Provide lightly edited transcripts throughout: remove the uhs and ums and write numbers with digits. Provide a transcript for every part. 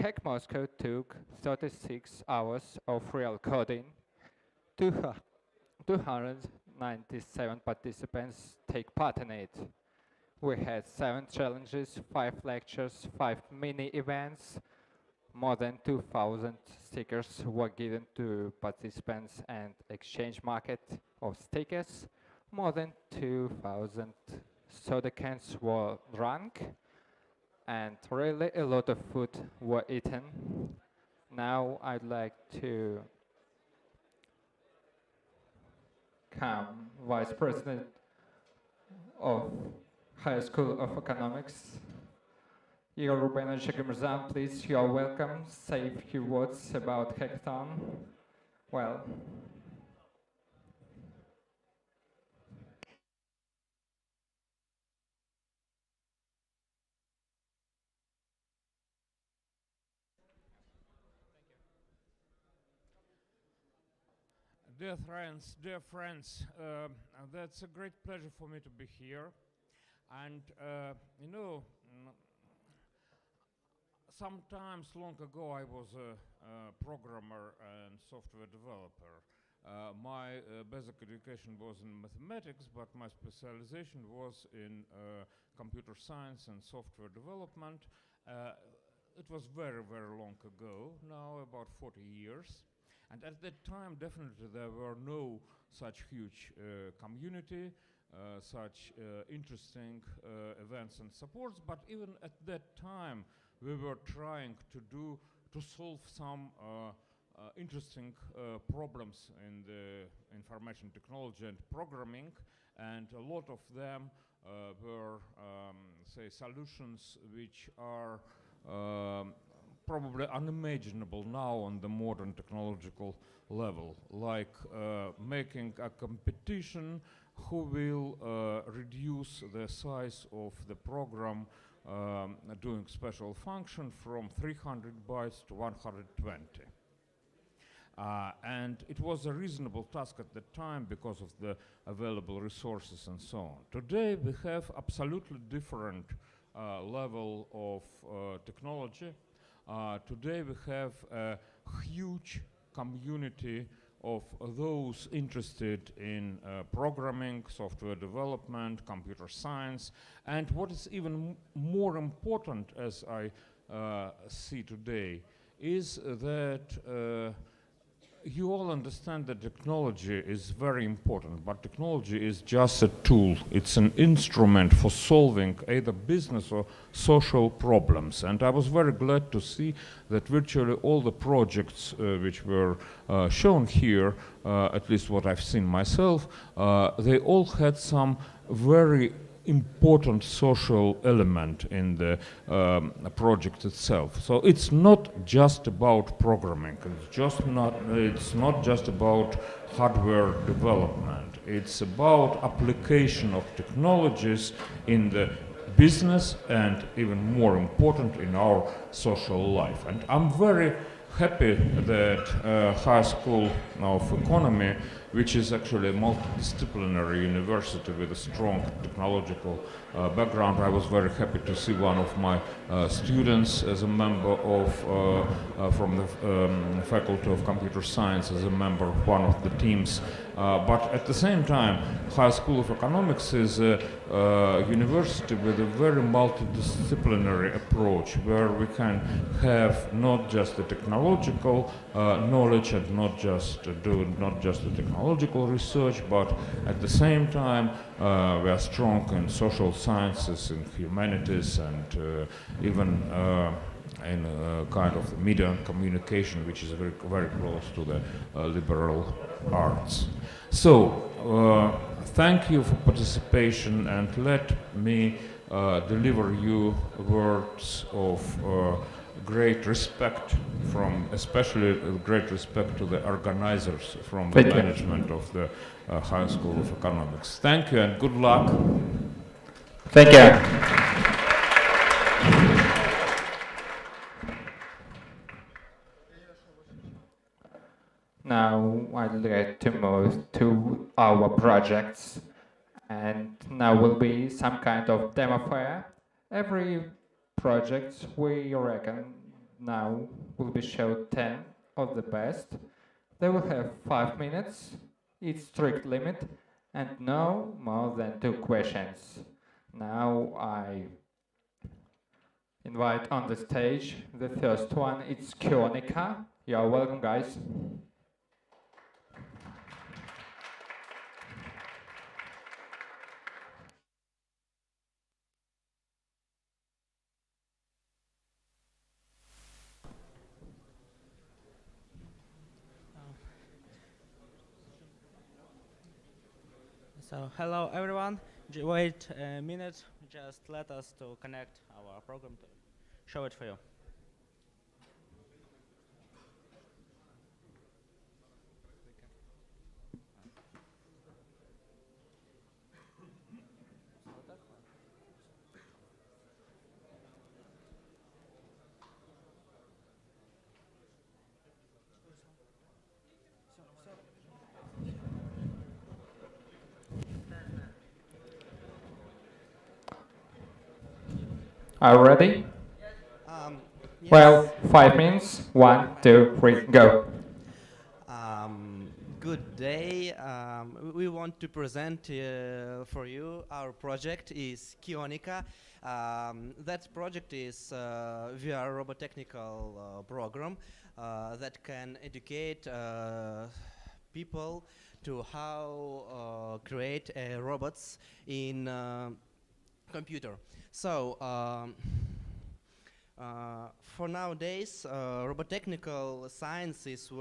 Hack Moscow took 36 hours of real coding. Two hu- 297 participants take part in it. We had 7 challenges, 5 lectures, 5 mini events. More than 2,000 stickers were given to participants and exchange market of stickers. More than 2,000 soda cans were drunk and really a lot of food were eaten. Now I'd like to come Vice President of High School of Economics, Igor Rubenovich Agamirzan. Please, you are welcome. Say a few words about Hackathon. Well, Dear friends, that's a great pleasure for me to be here. And sometimes long ago I was a programmer and software developer. My basic education was in mathematics, but my specialization was in computer science and software development. It was very, very long ago, now about 40 years. And at that time, definitely there were no such huge community, such interesting events and supports, but even at that time, we were trying to solve some interesting problems in the information technology and programming, and a lot of them were, say, solutions which are probably unimaginable now on the modern technological level, like making a competition who will reduce the size of the program doing special function from 300 bytes to 120. And it was a reasonable task at the time because of the available resources and so on. Today we have absolutely different level of technology. Today we have a huge community of those interested in programming, software development, computer science, and what is even more important, as I see today, is that you all understand that technology is very important, but technology is just a tool. It's an instrument for solving either business or social problems. And I was very glad to see that virtually all the projects which were shown here, at least what I've seen myself, they all had some very important social element in the project itself. So it's not just about programming. It's not just about hardware development. It's about application of technologies in the business and, even more important, in our social life. And I'm very happy that High School of Economy, which is actually a multidisciplinary university with a strong technological background. I was very happy to see one of my students as a member of, from the Faculty of Computer Science, as a member of one of the teams. But at the same time, High School of Economics is a university with a very multidisciplinary approach, where we can have not just the technological knowledge and not just the technological research, but at the same time we are strong in social sciences, in humanities, and even in kind of the media and communication, which is very, very close to the liberal arts. So thank you for participation, and let me deliver you words of great respect from, especially great respect to the organizers from the management of the High School of Economics. Thank you and good luck. thank you. Now I'd like to move to our projects, and now will be some kind of demo fair. Every project we reckon now will be showed 10 of the best. They will have 5 minutes, each strict limit, and no more than 2 questions. Now I invite on the stage the first one, it's Kionika. You're welcome, guys. So hello everyone. Wait a minute. Just let us to connect our program to show it for you. Are you ready? Yes. Well, 5 minutes. 1, 2, 3, go. Good day. We want to present for you our project is Kionika. That project is VR robotechnical program that can educate people to how create robots in computer. So for nowadays, robotechnical science is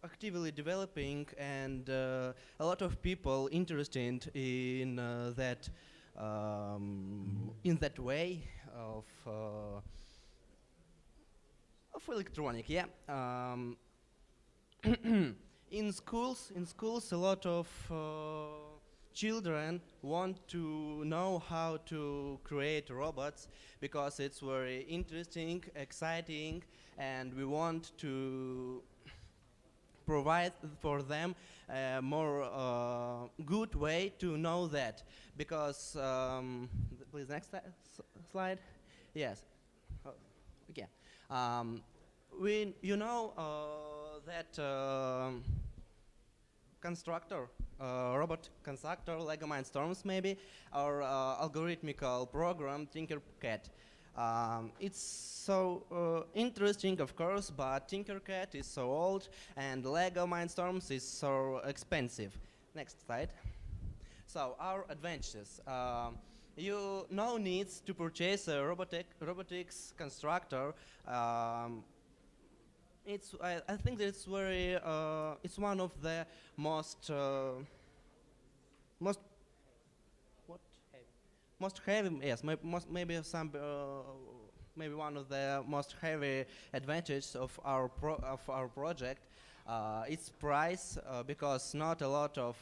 actively developing, and a lot of people interested in that way of electronic. Yeah. In schools, a lot of children want to know how to create robots because it's very interesting, exciting, and we want to provide for them a more good way to know that. Because, please next slide. Yes. Oh, okay. You know that constructor, robot constructor, Lego Mindstorms maybe, or algorithmical program Tinkercad. It's so interesting, of course, but Tinkercad is so old and Lego Mindstorms is so expensive. Next slide. So our advantages. You no needs to purchase a robotics constructor. I think that it's very it's one of the most most what most heavy, yes, maybe some maybe one of the most heavy advantages of our project. Its price, because not a lot of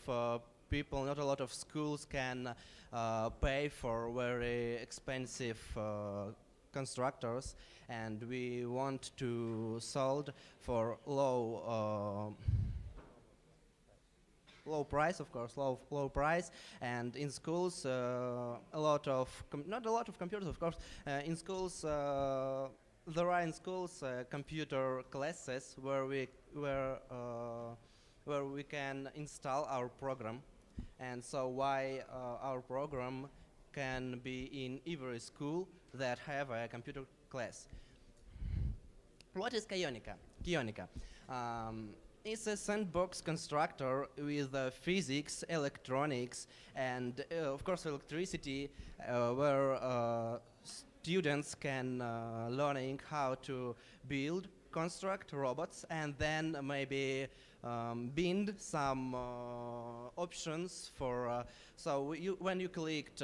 people, not a lot of schools can pay for very expensive constructors, and we want to sold for low price, of course, low price. And in schools, a lot of not a lot of computers, of course. In schools, there are in schools computer classes where we can install our program, and so why our program can be in every school that have a computer class. What is Kionika? Kionika is a sandbox constructor with physics, electronics, and of course electricity, where students can learning how to build, construct robots, and then maybe bind some options for. So when you click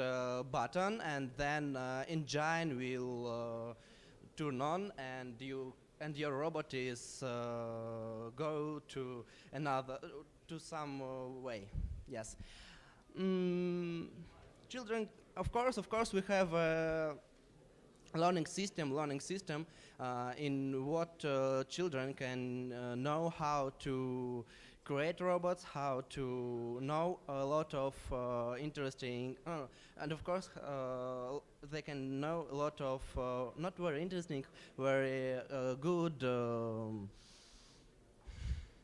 button, and then engine will turn on, and your robot is go to another to some way. Yes. Children, of course, we have a learning system in what children can know how to create robots, how to know a lot of interesting, and of course they can know a lot of not very interesting, good,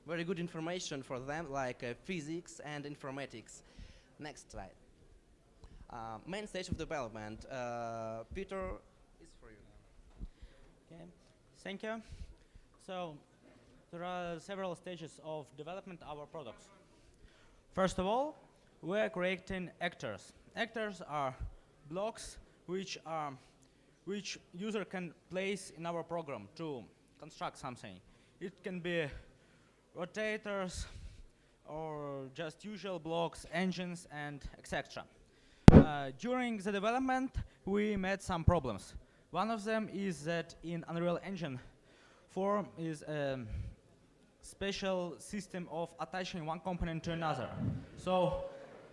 very good information for them, like physics and informatics. Next slide. Main stage of development. Peter is for you now. Okay, thank you. So there are several stages of development of our products. First of all, we are creating actors. Actors are blocks which user can place in our program to construct something. It can be rotators or just usual blocks, engines, and etc. During the development, we met some problems. One of them is that in Unreal Engine 4 is a special system of attaching one component to another. So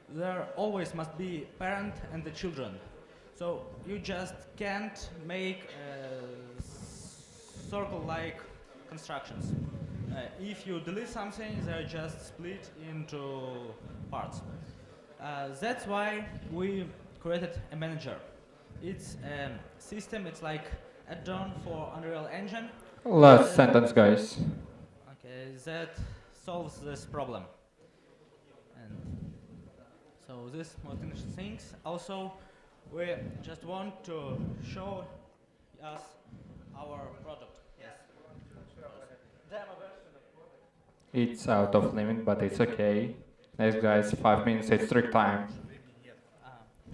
there always must be parent and the children. So you just can't make circle-like constructions. If you delete something, they're just split into parts. That's why we created a manager. It's a system, it's like add-on for Unreal Engine. Last sentence, guys. Okay, that solves this problem. And so this most interesting things. Also, we just want to show us our product. Yes. Demo version of product. It's out of limit, but it's okay. Next, guys, 5 minutes, it's strict time.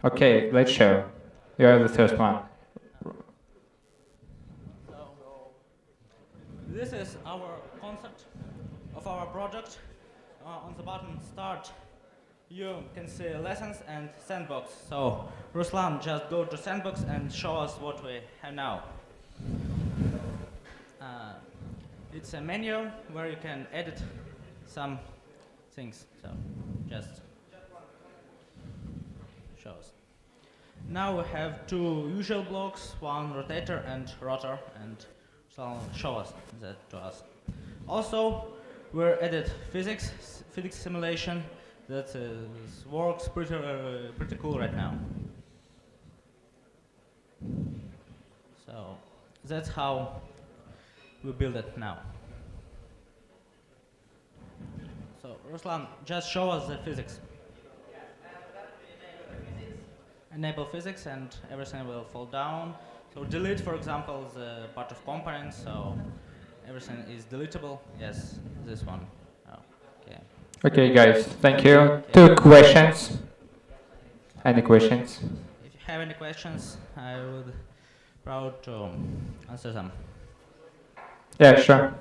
Okay, let's show. You are the first one. This is our concept of our project. On the button Start, you can see lessons and sandbox. So Ruslan, just go to sandbox and show us what we have now. It's a menu where you can edit some things. So just show us. Now we have two usual blocks, one rotator and rotor, and so show us that to us. Also, we're added physics simulation that works pretty cool right now. So that's how we build it now. So Ruslan, just show us the physics. Enable physics and everything will fall down. So delete, for example, the part of components, so everything is deletable. Yes, this one. Oh, okay. Okay, guys, thank you. 2 questions. Any questions? If you have any questions, I would proud to answer them. Yeah, sure.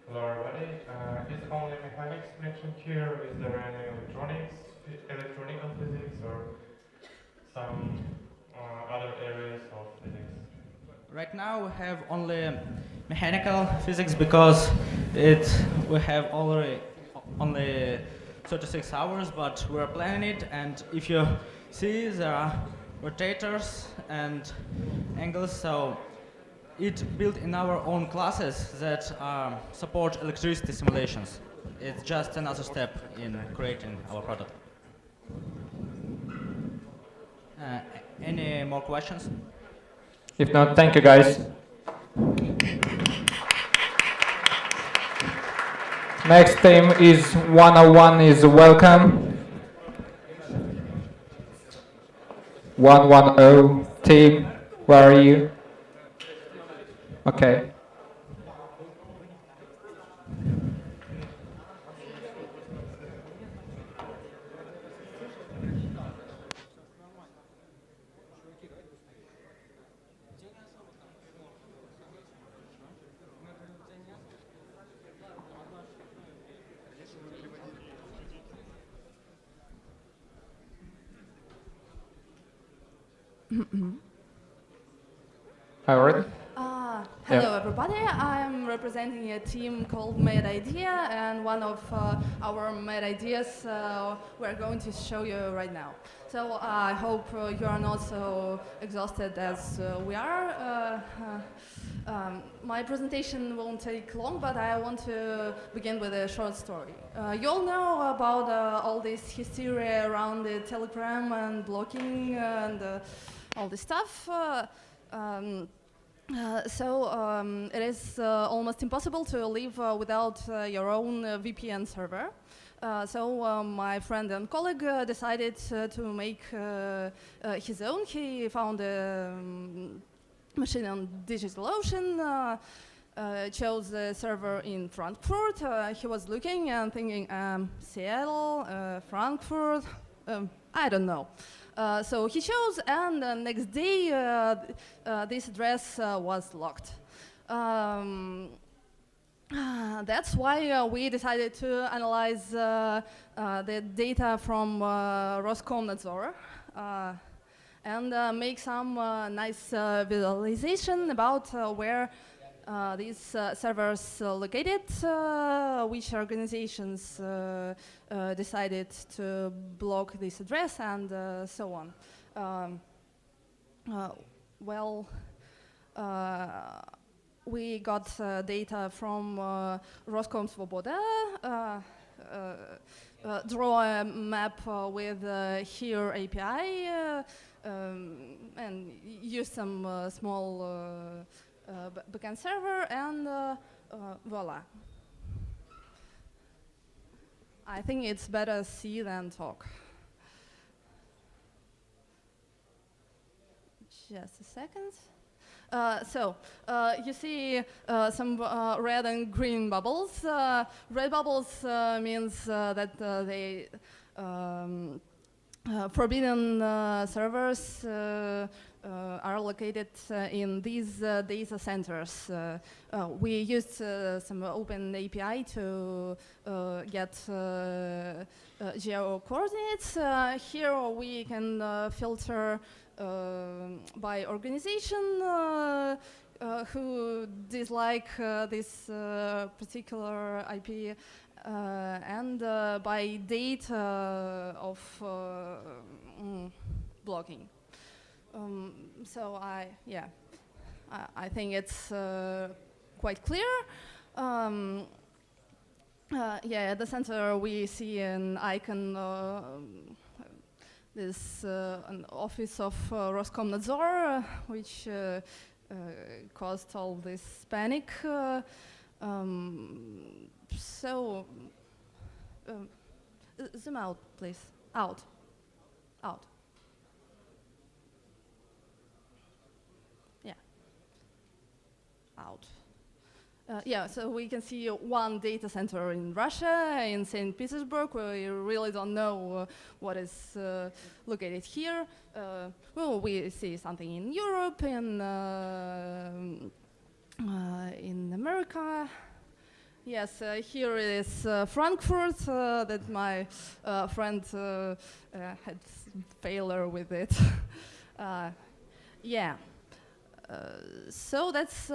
Hello everybody. Is only mechanics mentioned here? Is there any electronical physics or some other areas of physics? Right now we have only mechanical physics because we have already only 36 hours, but we're planning it, and if you see there are rotators and angles, so it's built in our own classes that support electricity simulations. It's just another step in creating our product. Any more questions? If not, thank you, guys. Next team is 101 is welcome. 110 team, where are you? Okay. Howard? Hello everybody, I'm representing a team called Mad Idea, and one of our Mad Ideas we're going to show you right now. So I hope you are not so exhausted as we are. My presentation won't take long, but I want to begin with a short story. You all know about all this hysteria around the Telegram and blocking and all this stuff. It is almost impossible to live without your own VPN server. My friend and colleague decided to make his own. He found a machine on DigitalOcean, chose a server in Frankfurt. He was looking and thinking, Seattle, Frankfurt, I don't know. So he chose, and the next day this address was locked. That's why we decided to analyze the data from Roskomnadzor and make some nice visualization about where these servers located, which organizations decided to block this address, and so on. We got data from Roskomsvoboda, draw a map with here API, and use some small backend server, and voila. I think it's better see than talk. Just a second. You see some red and green bubbles. Red bubbles means that they forbidden servers are located in these data centers. We used some open API to get geo coordinates. Here we can filter by organization who dislike this particular IP, and by date of blocking. I think it's quite clear. At the center we see an icon. This an office of Roskomnadzor, which caused all this panic. Zoom out, please. Out. Yeah. Out. So we can see one data center in Russia, in St. Petersburg. We really don't know what is located here. We see something in Europe, in America. Yes, here is Frankfurt, that my friend had failure with it. So that's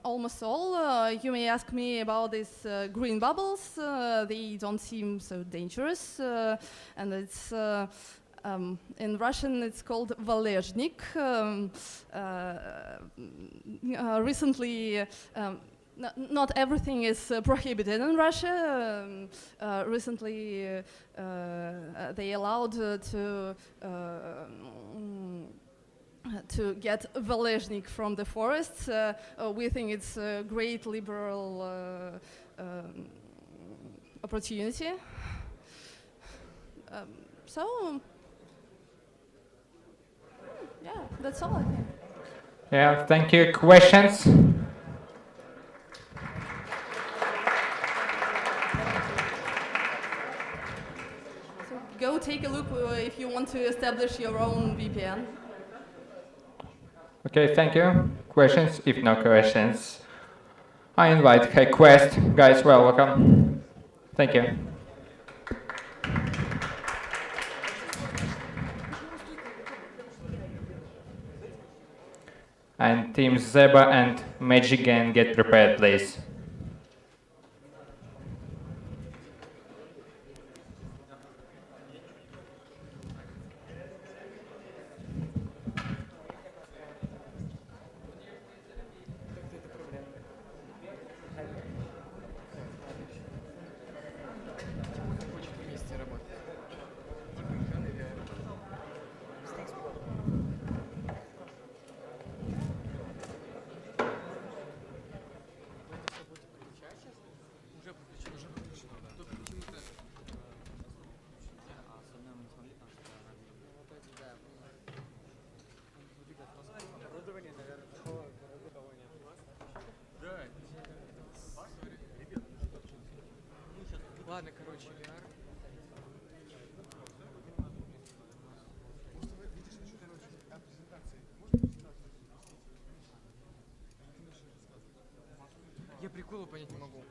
almost all. You may ask me about these green bubbles. They don't seem so dangerous, and it's in Russian it's called valezhnik. Recently, not everything is prohibited in Russia. Recently, they allowed to get valezhnik from the forests. We think it's a great liberal opportunity. That's all I think. Yeah, thank you. Questions? So go take a look if you want to establish your own VPN. Okay, thank you. Questions? If no questions, I invite HackQuest. Guys, welcome. Thank you. And teams Zeba and Magic Gang get prepared, please. Ладно, короче, VR. Я приколу понять не могу.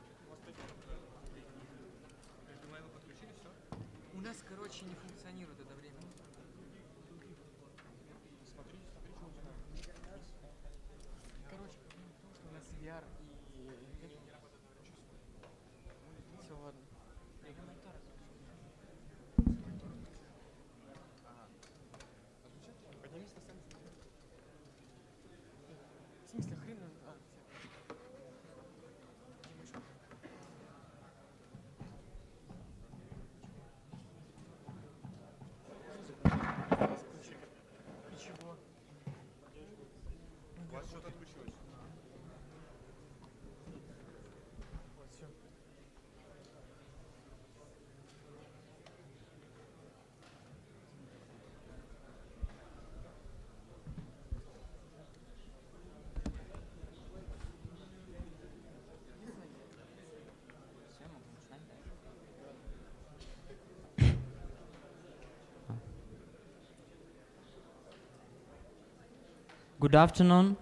У нас, короче, не функционирует это время. Короче, потому что у нас VR и... Все, ладно. Поднимись на сцену. В смысле, хрен? Ничего. У вас что-то отключилось. Вот, все. Good afternoon.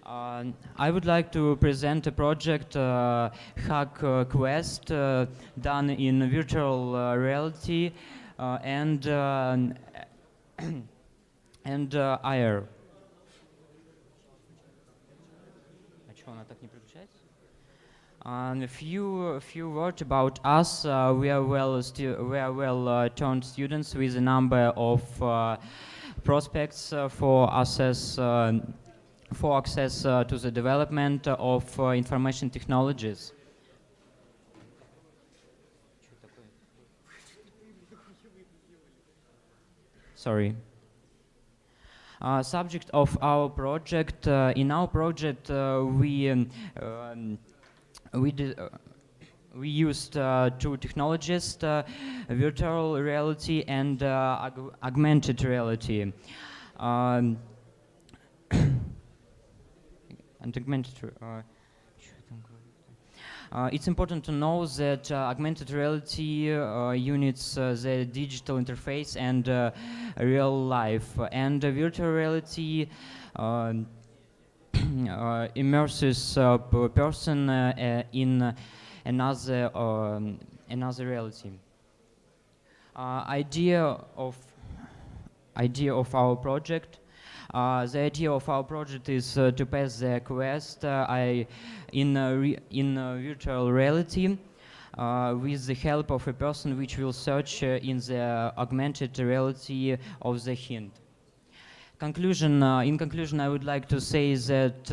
I would like to present a project Hack Quest done in virtual reality and and IR. А чё, она так не переключается? A few words about us. We are well turned students with a number of prospects for access to the development of information technologies. Sorry. Subject of our project. In our project, we used two technologies, virtual reality and augmented reality. And it's important to know that augmented reality units the digital interface and real life, and virtual reality immerses a person in another reality. Idea of our project. The idea of our project is to pass the quest in virtual reality with the help of a person which will search in the augmented reality of the hint. In conclusion, I would like to say that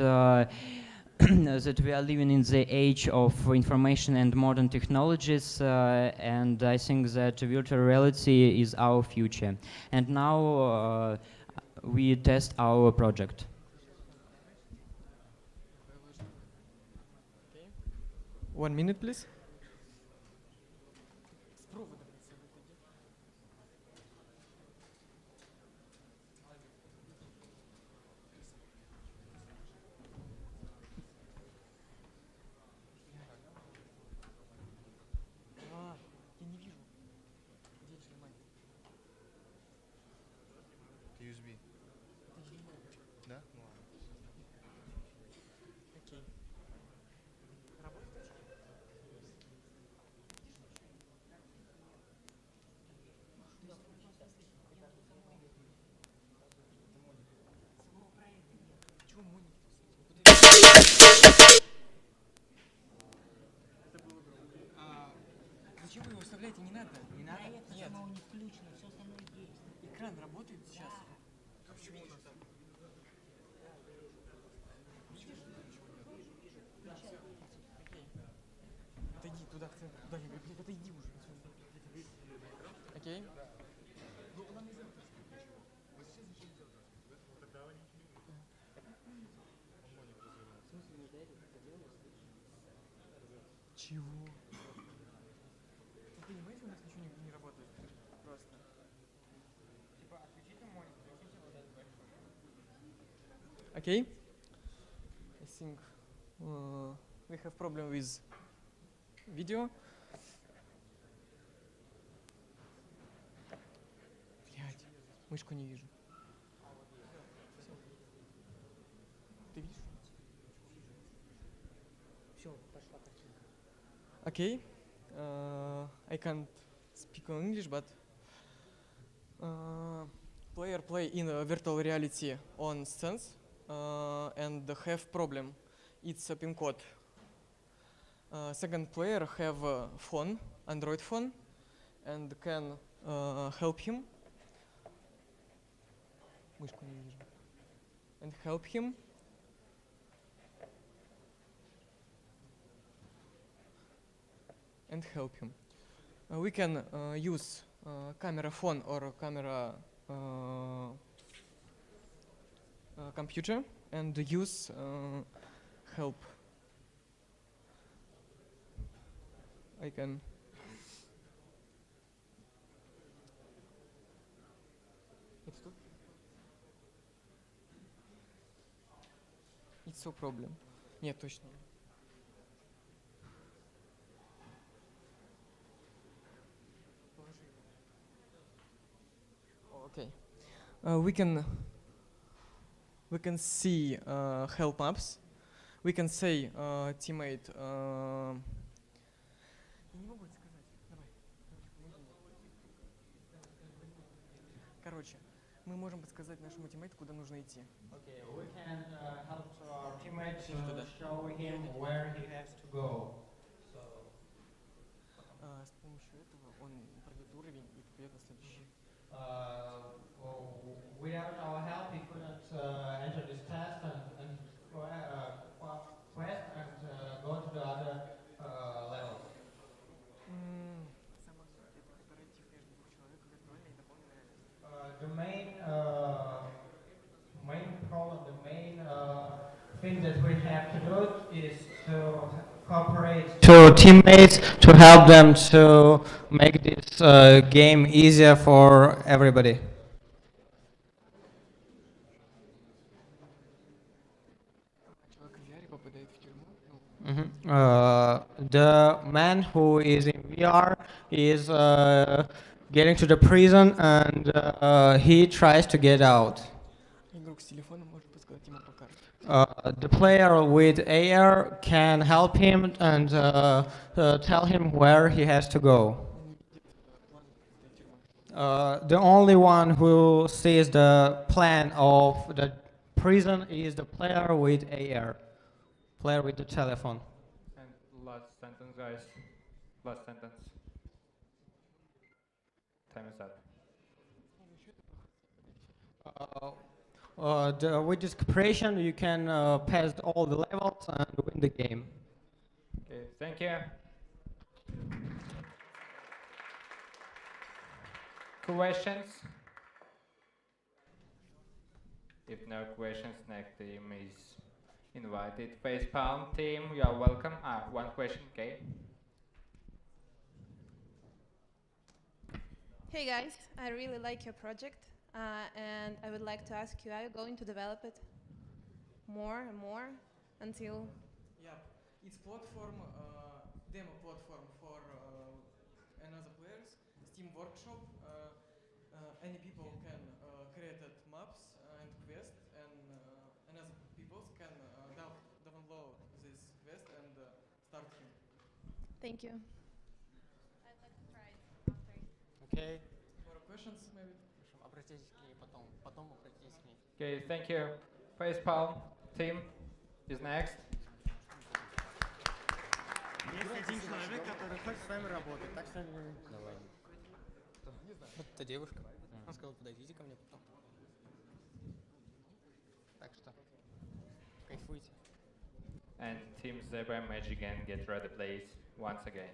that we are living in the age of information and modern technologies, and I think that virtual reality is our future. And now we test our project. Okay. 1 minute, please. Я не вижу. Где HDMI? USB. Да? Ну ладно. Окей. Работает? туда, в центр. Куда нибудь, блин, отойди уже. Окей? Чего? Вы понимаете, у нас ничего не работает. Просто. Типа, отключите монитор, включите вот этот большой. Okay. I think we have problem with video. Блять, мышку не вижу. Всё. Ты видишь? Все, пошла картинка. Okay. I can't speak in English, but player play in a virtual reality on Sense and have problem. It's a pin code. Second player have a phone, Android phone, and can help him. Мышку не вижу. And help him. And help him. We can use camera phone or camera computer and use help. I can. It's тут? It's so problem. Нет, точно. Okay. We can see help maps. We can say teammate. Я не могу это сказать. Давай. Короче, мы можем подсказать нашему тиммейту, куда нужно идти. Okay, we can help to our teammate to Туда. show him where he has to go. So, С помощью этого он пройдет уровень и попадет на следующий. without our help, he couldn't enter this test and quest and go to the other levels. Самая суть это кооператив между двух человек, виртуальная и дополненная реальность. The main problem, the main thing that we have to do is to cooperate to teammates to help them to make this game easier for everybody. Человек в VR попадает в тюрьму. The man who is in VR is getting to the prison and he tries to get out. Игрок с телефоном может подсказать ему по карте. The player with AR can help him and tell him where he has to go. The only one who sees the plan of the prison is the player with AR, player with the telephone. And last sentence, guys. Last sentence. Time is up. With this cooperation, you can pass all the levels and win the game. Okay, thank you. Questions? If no questions, next team is invited. Facepalm team, you are welcome. One question, okay? Hey guys, I really like your project and I would like to ask you, are you going to develop it more and more until... Yeah, it's platform, demo platform for another players, Steam Workshop. Any people can create maps and quests, and another people can download this quest and start him. Thank you. I'd like to try it after. Okay. More questions, maybe? Обратитесь к ней потом обратитесь к ней. Okay, thank you. Facepalm team is next. Есть один человек, который хочет с вами работать, так что... Давай. Вот эта девушка. Он сказал, подойдите ко мне потом. Так что, кайфуйте. And Team Zebra Magic and Get Ready Please once again.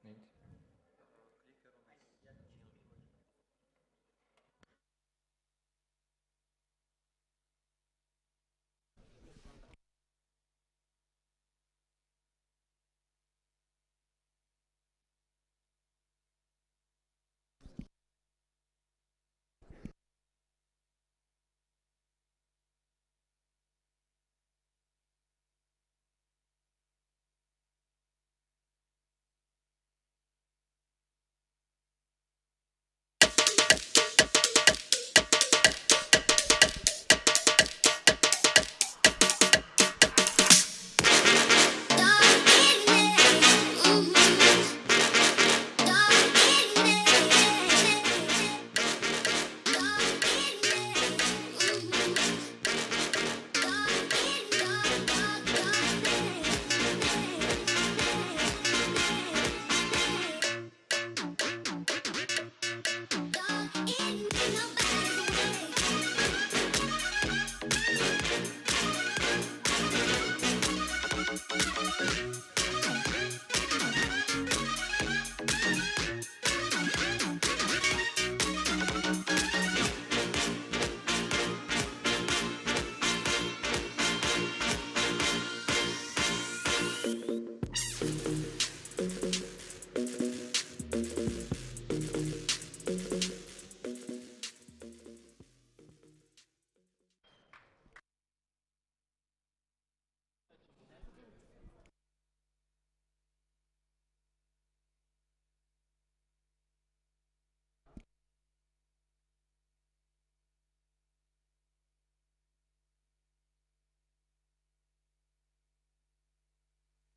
Need.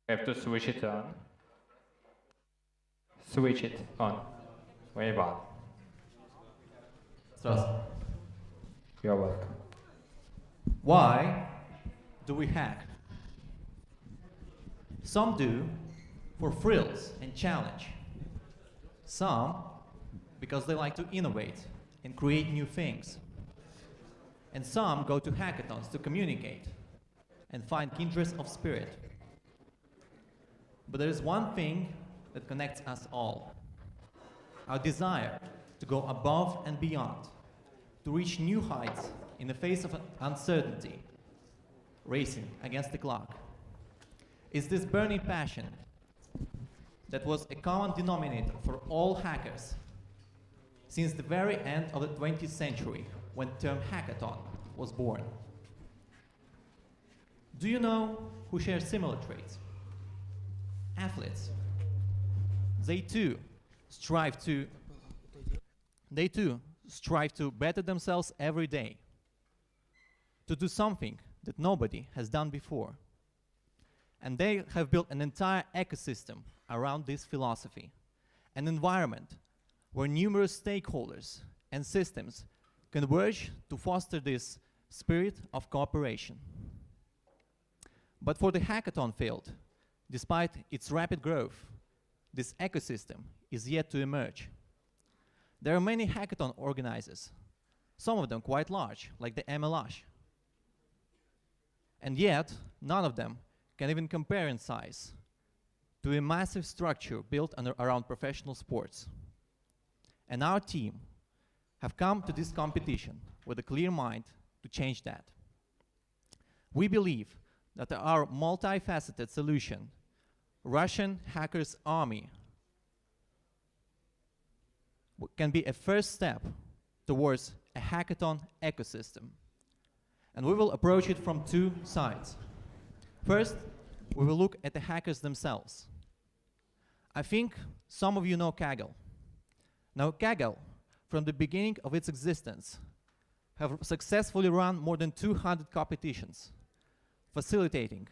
Have to switch it on. Switch it on. Wave on. Здравствуй. You're welcome. Why do we hack? Some do for thrills and challenge. Some because they like to innovate and create new things. And some go to hackathons to communicate and find kindred of spirit. But there is one thing that connects us all. Our desire to go above and beyond, to reach new heights in the face of uncertainty, racing against the clock. It's this burning passion that was a common denominator for all hackers since the very end of the 20th century, when the term hackathon was born. Do you know who share similar traits? Athletes. They too strive to better themselves every day, to do something that nobody has done before. And they have built an entire ecosystem around this philosophy, an environment where numerous stakeholders and systems converge to foster this spirit of cooperation. But for the hackathon field, despite its rapid growth, this ecosystem is yet to emerge. There are many hackathon organizers, some of them quite large, like the MLH. And yet, none of them can even compare in size to a massive structure built around professional sports. And our team have come to this competition with a clear mind to change that. We believe that our multifaceted solution, Russian Hackers Army, can be a first step towards a hackathon ecosystem. And we will approach it from two sides. First, we will look at the hackers themselves. I think some of you know Kaggle. Now, Kaggle, from the beginning of its existence, have successfully run more than 200 competitions, facilitating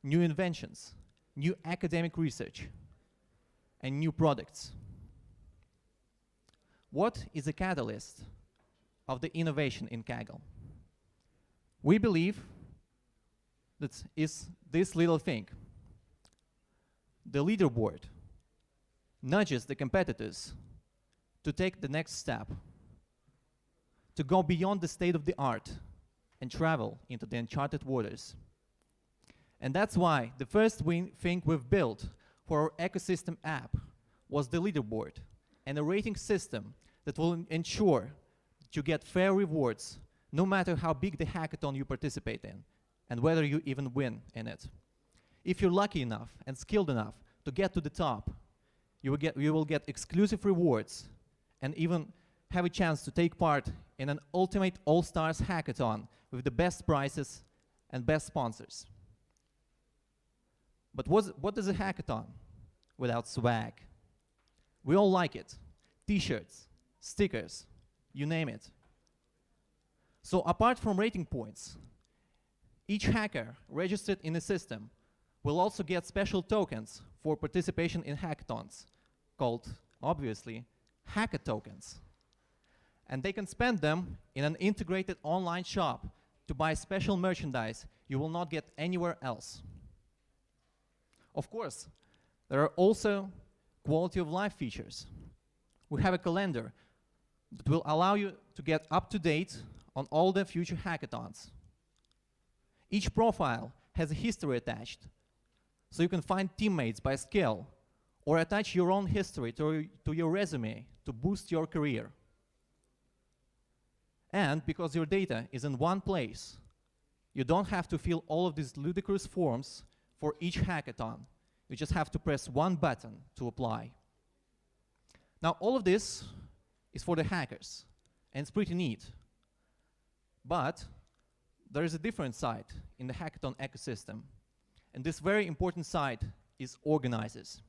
new inventions, new academic research, and new products. What is the catalyst of the innovation in Kaggle? We believe that is this little thing, the leaderboard nudges the competitors to take the next step, to go beyond the state of the art and travel into the uncharted waters. And that's why the first thing we've built for our ecosystem app was the leaderboard and a rating system that will ensure that you get fair rewards no matter how big the hackathon you participate in and whether you even win in it. If you're lucky enough and skilled enough to get to the top, you will get exclusive rewards and even have a chance to take part in an ultimate all-stars hackathon with the best prizes and best sponsors. But what is a hackathon without swag? We all like it. T-shirts, stickers, you name it. So apart from rating points, each hacker registered in the system will also get special tokens for participation in hackathons, called, obviously, hacker tokens. And they can spend them in an integrated online shop to buy special merchandise you will not get anywhere else. Of course, there are also quality of life features. We have a calendar that will allow you to get up to date on all the future hackathons. Each profile has a history attached, so you can find teammates by skill or attach your own history to your resume to boost your career. And because your data is in one place, you don't have to fill all of these ludicrous forms for each hackathon. You just have to press one button to apply. Now, all of this is for the hackers, and it's pretty neat. But there is a different side in the hackathon ecosystem, and this very important side is organizers.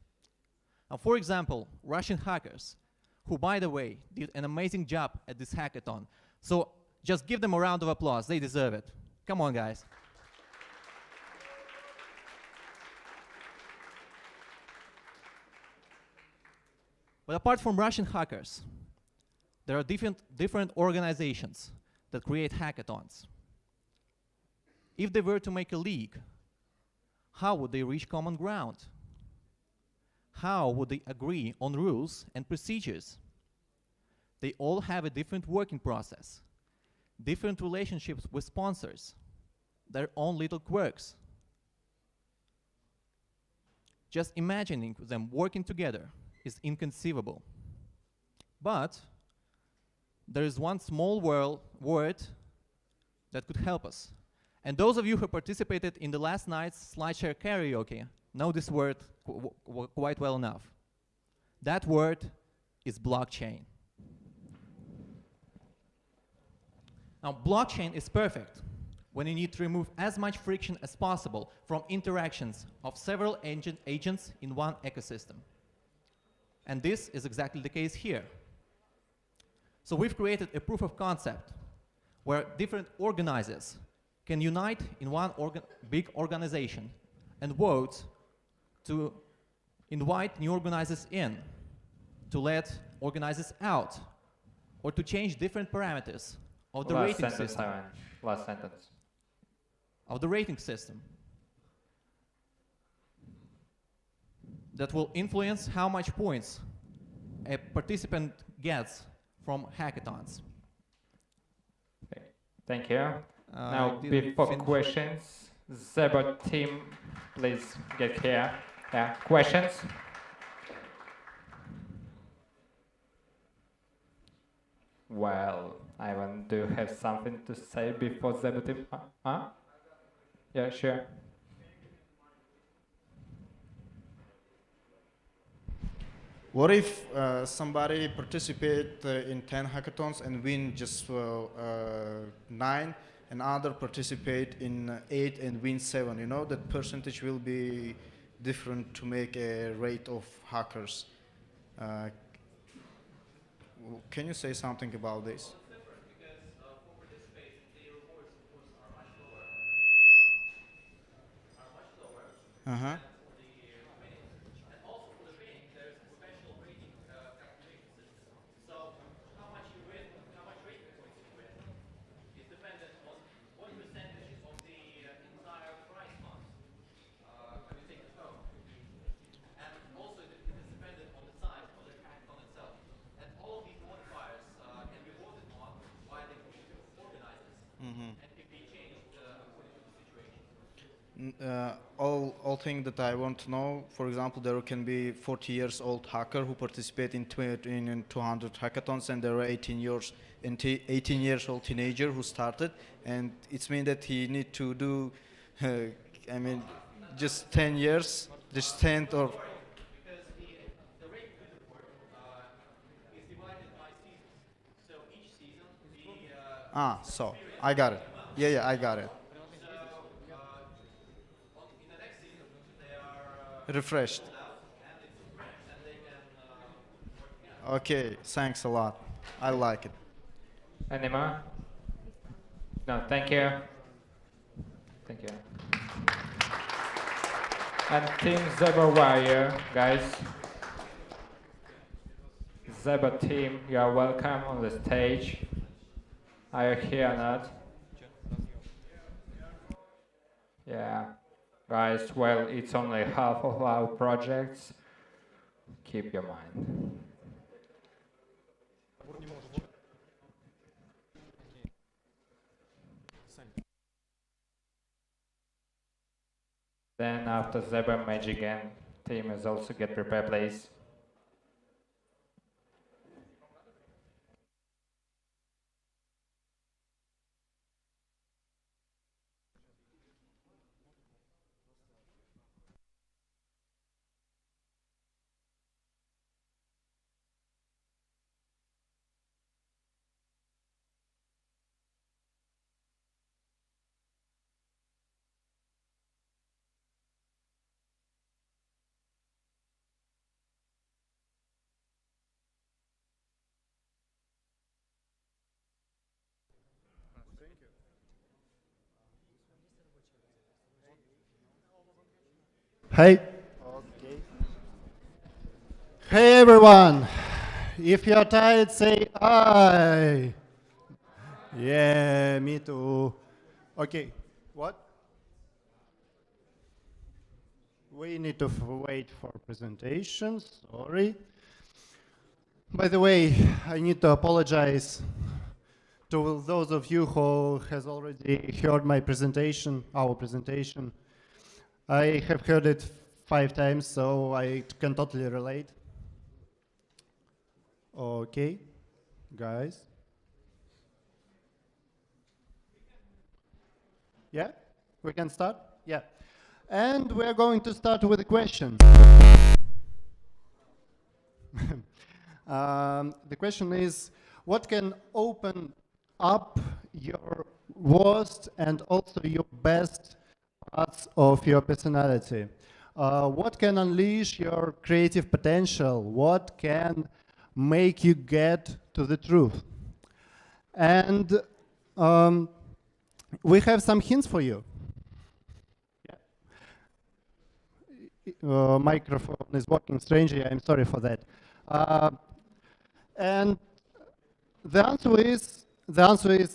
Now, for example, Russian hackers, who, by the way, did an amazing job at this hackathon. So just give them a round of applause. They deserve it. Come on, guys. But apart from Russian hackers, there are different organizations that create hackathons. If they were to make a league, how would they reach common ground? How would they agree on rules and procedures? They all have a different working process, different relationships with sponsors, their own little quirks. Just imagining them working together is inconceivable. But there is one small word that could help us. And those of you who participated in the last night's SlideShare karaoke know this word quite well enough. That word is blockchain. Now, blockchain is perfect when you need to remove as much friction as possible from interactions of several agents in one ecosystem. And this is exactly the case here. So we've created a proof of concept where different organizers can unite in one big organization and vote to invite new organizers in, to let organizers out, or to change different parameters of the rating system. Last sentence. Of the rating system that will influence how much points a participant gets from hackathons. Okay. Thank you. Now, before questions, Zebra team, please get here. Yeah, questions? Well, Ivan, do you have something to say before Zebra team? Huh? Yeah, sure. What if somebody participate in 10 hackathons and win just 9, and other participate in 8 and win 7? You know, that percentage will be different to make a rate of hackers. Can you say something about this? Uh-huh. all thing that I want to know. For example, there can be 40 years old hacker who participate in 200 hackathons, and there are 18 years old teenager who started, and it's mean that he need to do, I mean, just 10 years, just 10 or. So I got it. Yeah, I got it. Refreshed. Okay, thanks a lot. I like it. Any more? No, thank you. Thank you. And Team Zebra Warrior, guys. Zebra team, you are welcome on the stage. Are you here or not? Yeah. Guys, well, it's only half of our projects. Keep your mind. Then after Zebra Magic and team is also get prepared, please. Hey. Okay. Hey everyone. If you're tired, say I. Yeah, me too. Okay. What? We need to wait for presentations. Sorry. By the way, I need to apologize to those of you who has already heard my presentation, our presentation. I have heard it 5 times, so I can totally relate. Okay, guys. Yeah, we can start? Yeah. And we're going to start with a question. The question is, what can open up your worst and also your best parts of your personality? What can unleash your creative potential? What can make you get to the truth? And we have some hints for you. Microphone is working strangely. I'm sorry for that. And the answer is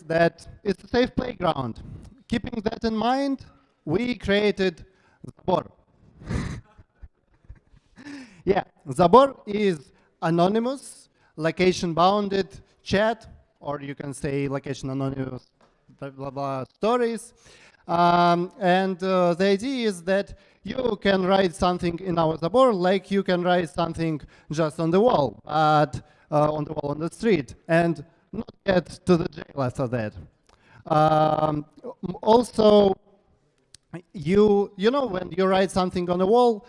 that it's a safe playground. Keeping that in mind, we created Zabor. Yeah, Zabor is anonymous, location-bounded chat, or you can say location-anonymous blah, blah, blah stories. And the idea is that you can write something in our Zabor like you can write something just on the wall, on the street, and not get to the jail after that. Also, you know when you write something on the wall,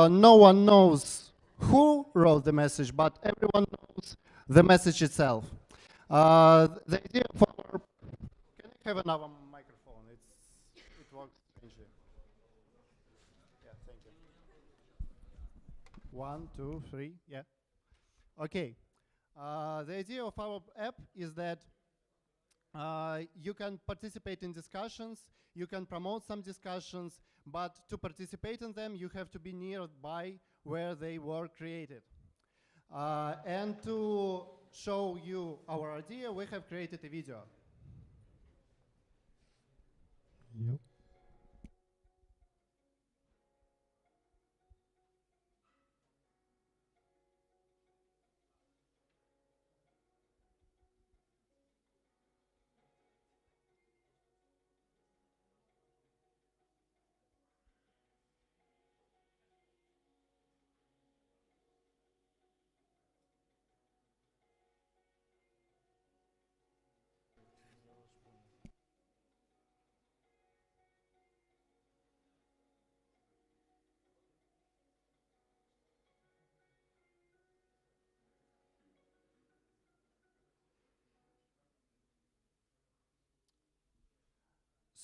no one knows who wrote the message, but everyone knows the message itself. The idea for can I have another microphone? It works strangely. Yeah, thank you. 1, 2, 3, yeah. Okay. The idea of our app is that you can participate in discussions, you can promote some discussions, but to participate in them, you have to be nearby where they were created. And to show you our idea, we have created a video. Yep.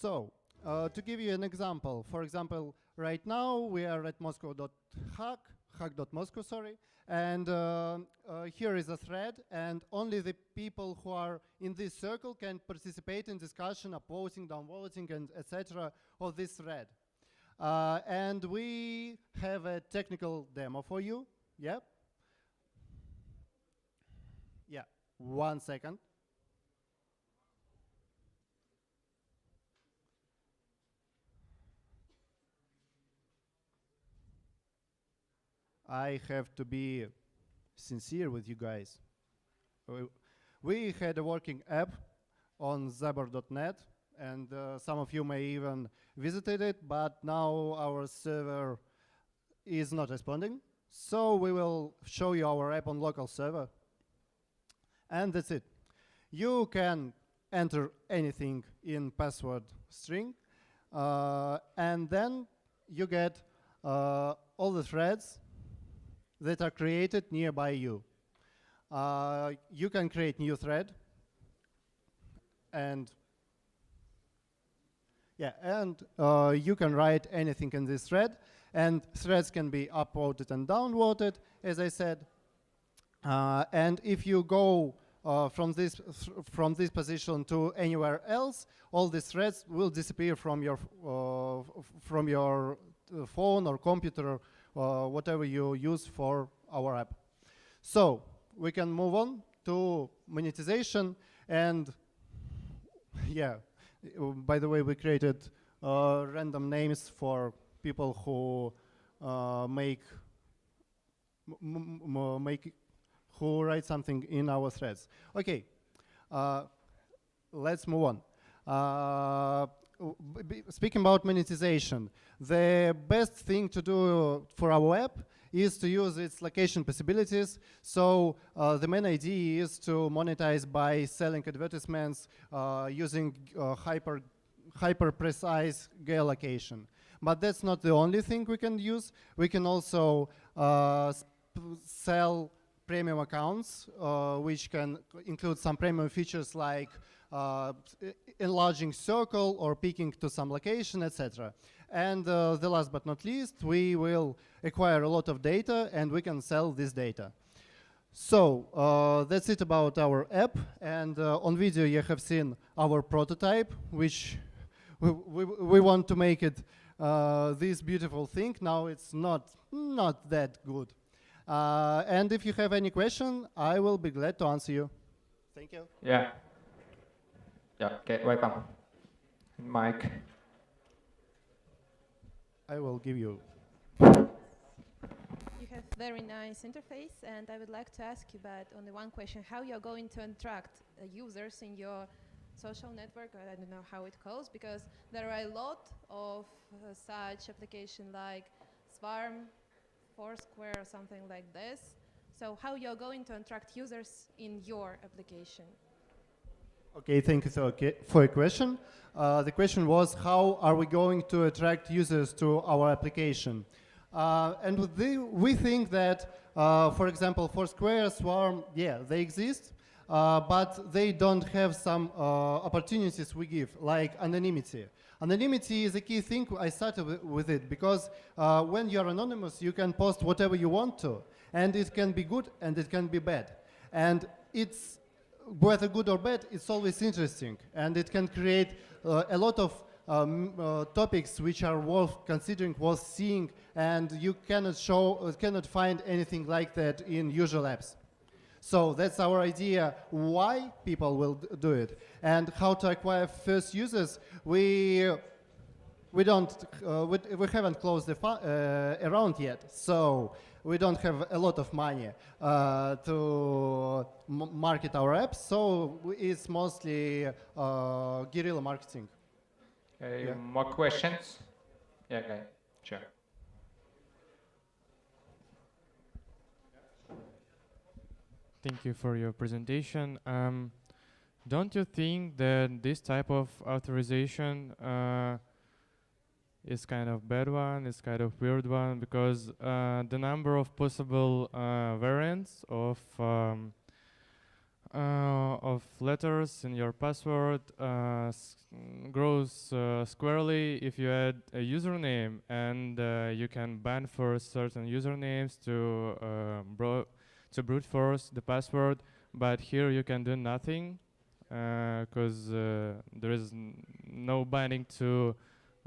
So, to give you an example, for example, right now we are at moscow.hack, hack.moscow, sorry, and here is a thread, and only the people who are in this circle can participate in discussion, upvoting, downvoting, and etc. of this thread. And we have a technical demo for you. Yep. Yeah, 1 second. I have to be sincere with you guys. We had a working app on Zabor.net, and some of you may even visited it, but now our server is not responding. So we will show you our app on local server. And that's it. You can enter anything in password string, and then you get all the threads that are created nearby you. You can create new thread, and you can write anything in this thread, and threads can be upvoted and downvoted, as I said. And if you go from this position to anywhere else, all these threads will disappear from your phone or computer, whatever you use for our app. So we can move on to monetization, and yeah, by the way, we created random names for people who who write something in our threads. Okay, let's move on. Speaking about monetization, the best thing to do for our app is to use its location possibilities. So the main idea is to monetize by selling advertisements using hyper precise geolocation. But that's not the only thing we can use. We can also sell premium accounts, which can include some premium features like enlarging circle or peeking to some location, etc. And the last but not least, we will acquire a lot of data, and we can sell this data. So that's it about our app. And on video, you have seen our prototype, which we want to make it this beautiful thing. Now it's not that good. And if you have any question, I will be glad to answer you. Thank you. Yeah. Yeah, okay, welcome. Mike. I will give you. You have very nice interface, and I would like to ask you about only one question: how you're going to attract users in your social network? I don't know how it calls, because there are a lot of such applications like Swarm, Foursquare, or something like this. So how you're going to attract users in your application? Okay, thank you for your question. The question was, how are we going to attract users to our application? And we think that, for example, Foursquare, Swarm, yeah, they exist, but they don't have some opportunities we give, like anonymity. Anonymity is a key thing. I started with it because when you're anonymous, you can post whatever you want to, and it can be good and it can be bad. And it's whether good or bad, it's always interesting, and it can create a lot of topics which are worth considering, worth seeing, and you cannot find anything like that in usual apps. So that's our idea why people will do it, and how to acquire first users. We haven't closed the around yet, so we don't have a lot of money to market our apps. So it's mostly guerrilla marketing. Okay, Yeah. more questions? Yeah, okay, sure. Thank you for your presentation. Don't you think that this type of authorization is kind of bad one, is kind of weird one, because the number of possible variants of letters in your password grows squarely if you add a username, and you can ban for certain usernames to brute force the password. But here you can do nothing because there is no binding to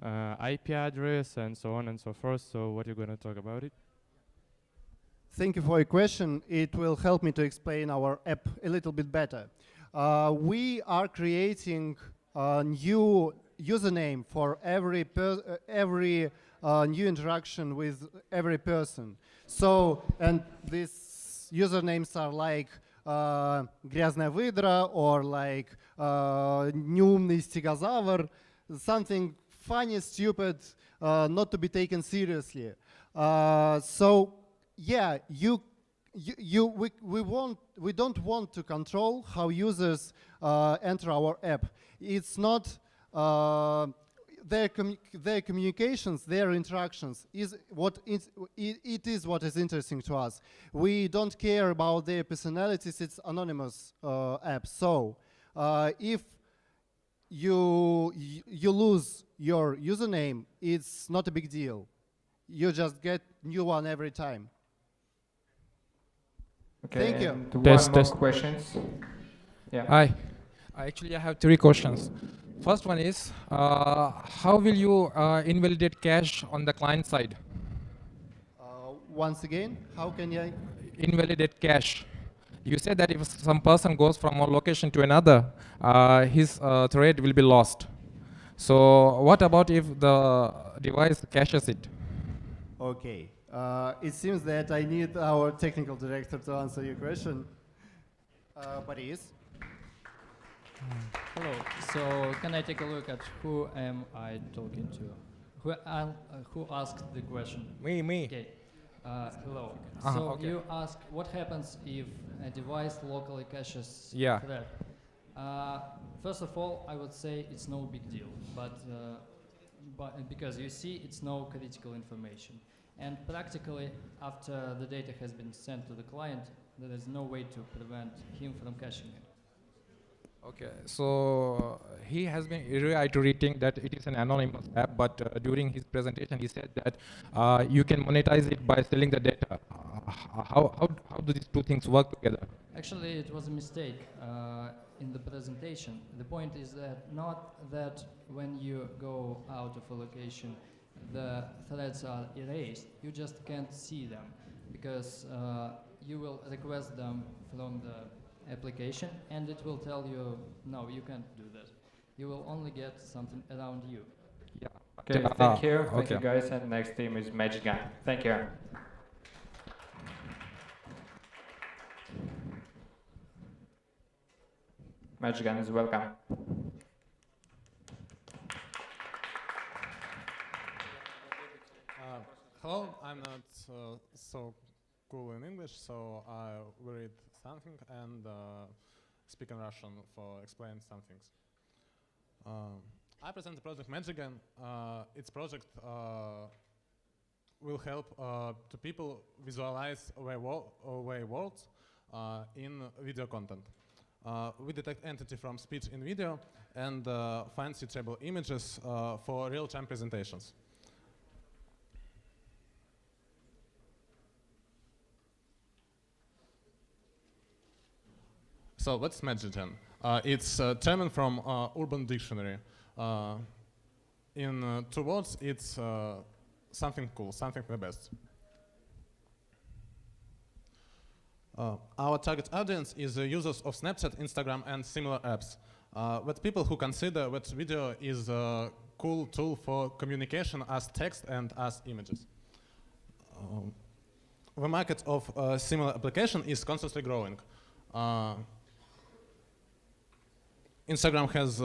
IP address and so on and so forth. So what are you going to talk about it? Thank you for your question. It will help me to explain our app a little bit better. We are creating a new username for every new interaction with every person. So, and these usernames are like грязная выдра or like неумный стегозавр, something funny, stupid, not to be taken seriously. So, yeah, we don't want to control how users enter our app. It's not their communications, their interactions is what it is what is interesting to us. We don't care about their personalities. It's anonymous app. So if you lose your username, it's not a big deal. You just get new one every time. Okay, Thank you. One more questions. Yeah. Hi. Actually, I have 3 questions. First one is, how will you invalidate cache on the client side? Once again, how can I? Invalidate cache. You said that if some person goes from one location to another, his thread will be lost. So what about if the device caches it? Okay. It seems that I need our technical director to answer your question. Boris? Hello. So can I take a look at who am I talking to? Who asked the question? Me. Okay. Hello. Uh-huh, So okay. you ask what happens if a device locally caches Yeah. thread. First of all, I would say it's no big deal, but because you see, it's no critical information. And practically, after the data has been sent to the client, there is no way to prevent him from caching it. Okay, so he has been reiterating that it is an anonymous app, but during his presentation he said that you can monetize it by selling the data. How do these two things work together? Actually, it was a mistake in the presentation. The point is that not that when you go out of a location, the threads are erased. You just can't see them because you will request them from the application and it will tell you, no, you can't do that. You will only get something around you. Yeah. Okay, thank you. Thank Okay. you guys. And next team is Magic Gun. Thank you. Magic Gun is welcome. Hello, I'm not so cool in English, so I will read something and speak in Russian for explain some things. I present the project Magigan. Its project will help to people visualize their worlds in video content. We detect entity from speech in video and find suitable images for real-time presentations. So what's Magigen? It's a term from Urban Dictionary. In 2 words, it's something cool, something the best. Our target audience is the users of Snapchat, Instagram, and similar apps. But people who consider that video is a cool tool for communication as text and as images. The market of similar application is constantly growing. Instagram has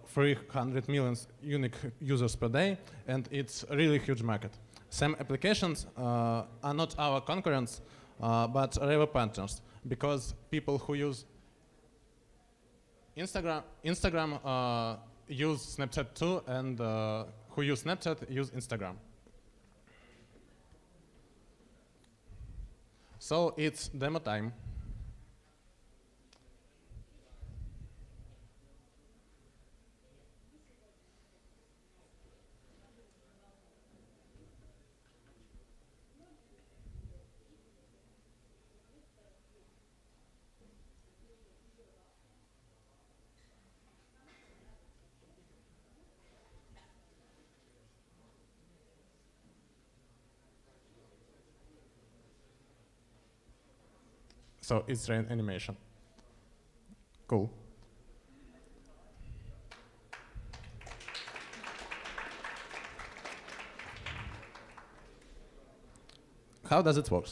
300 million unique users per day, and it's a really huge market. Some applications are not our concurrents, but rival partners, because people who use Instagram use Snapchat too, and who use Snapchat use Instagram. So it's demo time. So it's train animation. Cool. How does it work?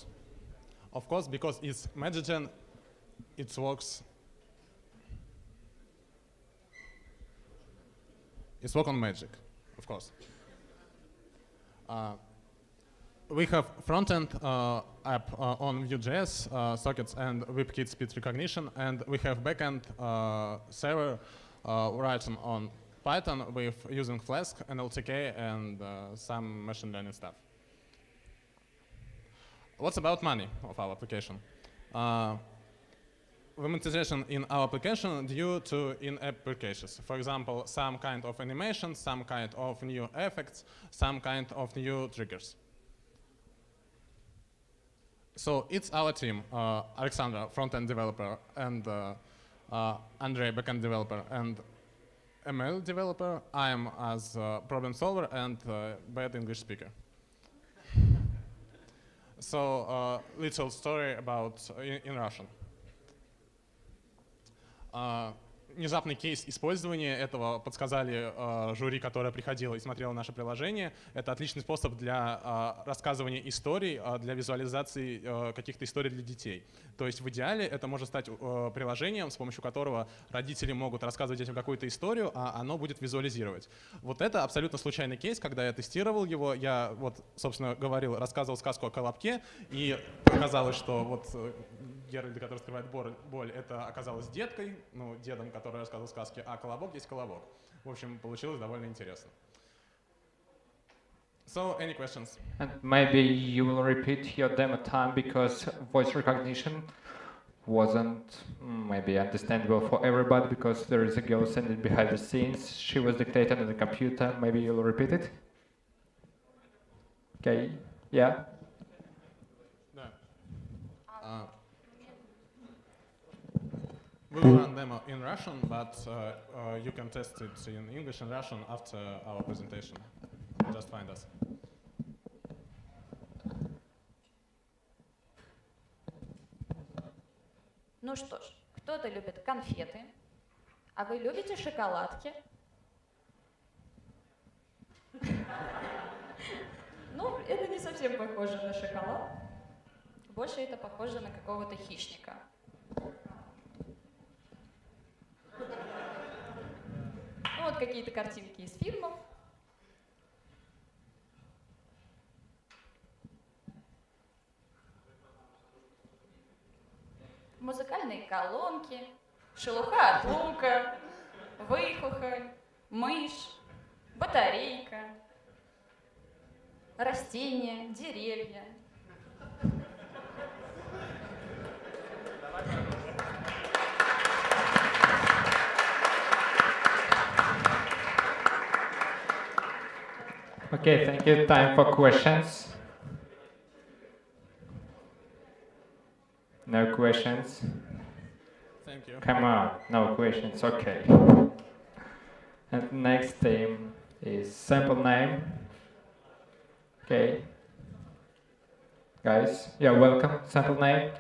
Of course, because it's Magigen, it works. It's work on Magic, of course. We have front-end app on Vue.js, sockets and WebKit speed recognition, and we have backend server written on Python with using Flask, NLTK, and some machine learning stuff. What's about money of our application? The monetization in our application due to in-app purchases. For example, some kind of animation, some kind of new effects, some kind of new triggers. So it's our team, Alexandra, front-end developer, and Andrei, back-end developer, and ML developer. I am as problem solver and bad English speaker. So little story about in Russian. Внезапный кейс использования этого подсказали жюри, которое приходило и смотрело наше приложение. Это отличный способ для рассказывания историй, для визуализации каких-то историй для детей. То есть в идеале это может стать приложением, с помощью которого родители могут рассказывать детям какую-то историю, а оно будет визуализировать. Вот это абсолютно случайный кейс. Когда я тестировал его, я вот, собственно, рассказывал сказку о колобке, и оказалось, что вот Геральт, который скрывает боль, это оказалось деткой, ну, дедом, который рассказывал сказки, а колобок есть колобок. В общем, получилось довольно интересно. So, any questions? And maybe you will repeat your demo time because voice recognition wasn't maybe understandable for everybody because there is a girl standing behind the scenes. She was dictating on the computer. Maybe you'll repeat it? Okay, yeah? We will run demo in Russian, but you can test it in English and Russian after our presentation. Just find us. Ну что ж, кто-то любит конфеты, а вы любите шоколадки? Ну, это не совсем похоже на шоколад. Больше это похоже на какого-то хищника. Вот какие-то картинки из фильмов. Музыкальные колонки, шелуха от лука, выхухоль, мышь, батарейка, растения, деревья. Okay, thank you. Time for questions. No questions? Thank you. Come on, no questions, okay. And next theme is sample name. Okay. Guys, yeah, welcome. Sample name.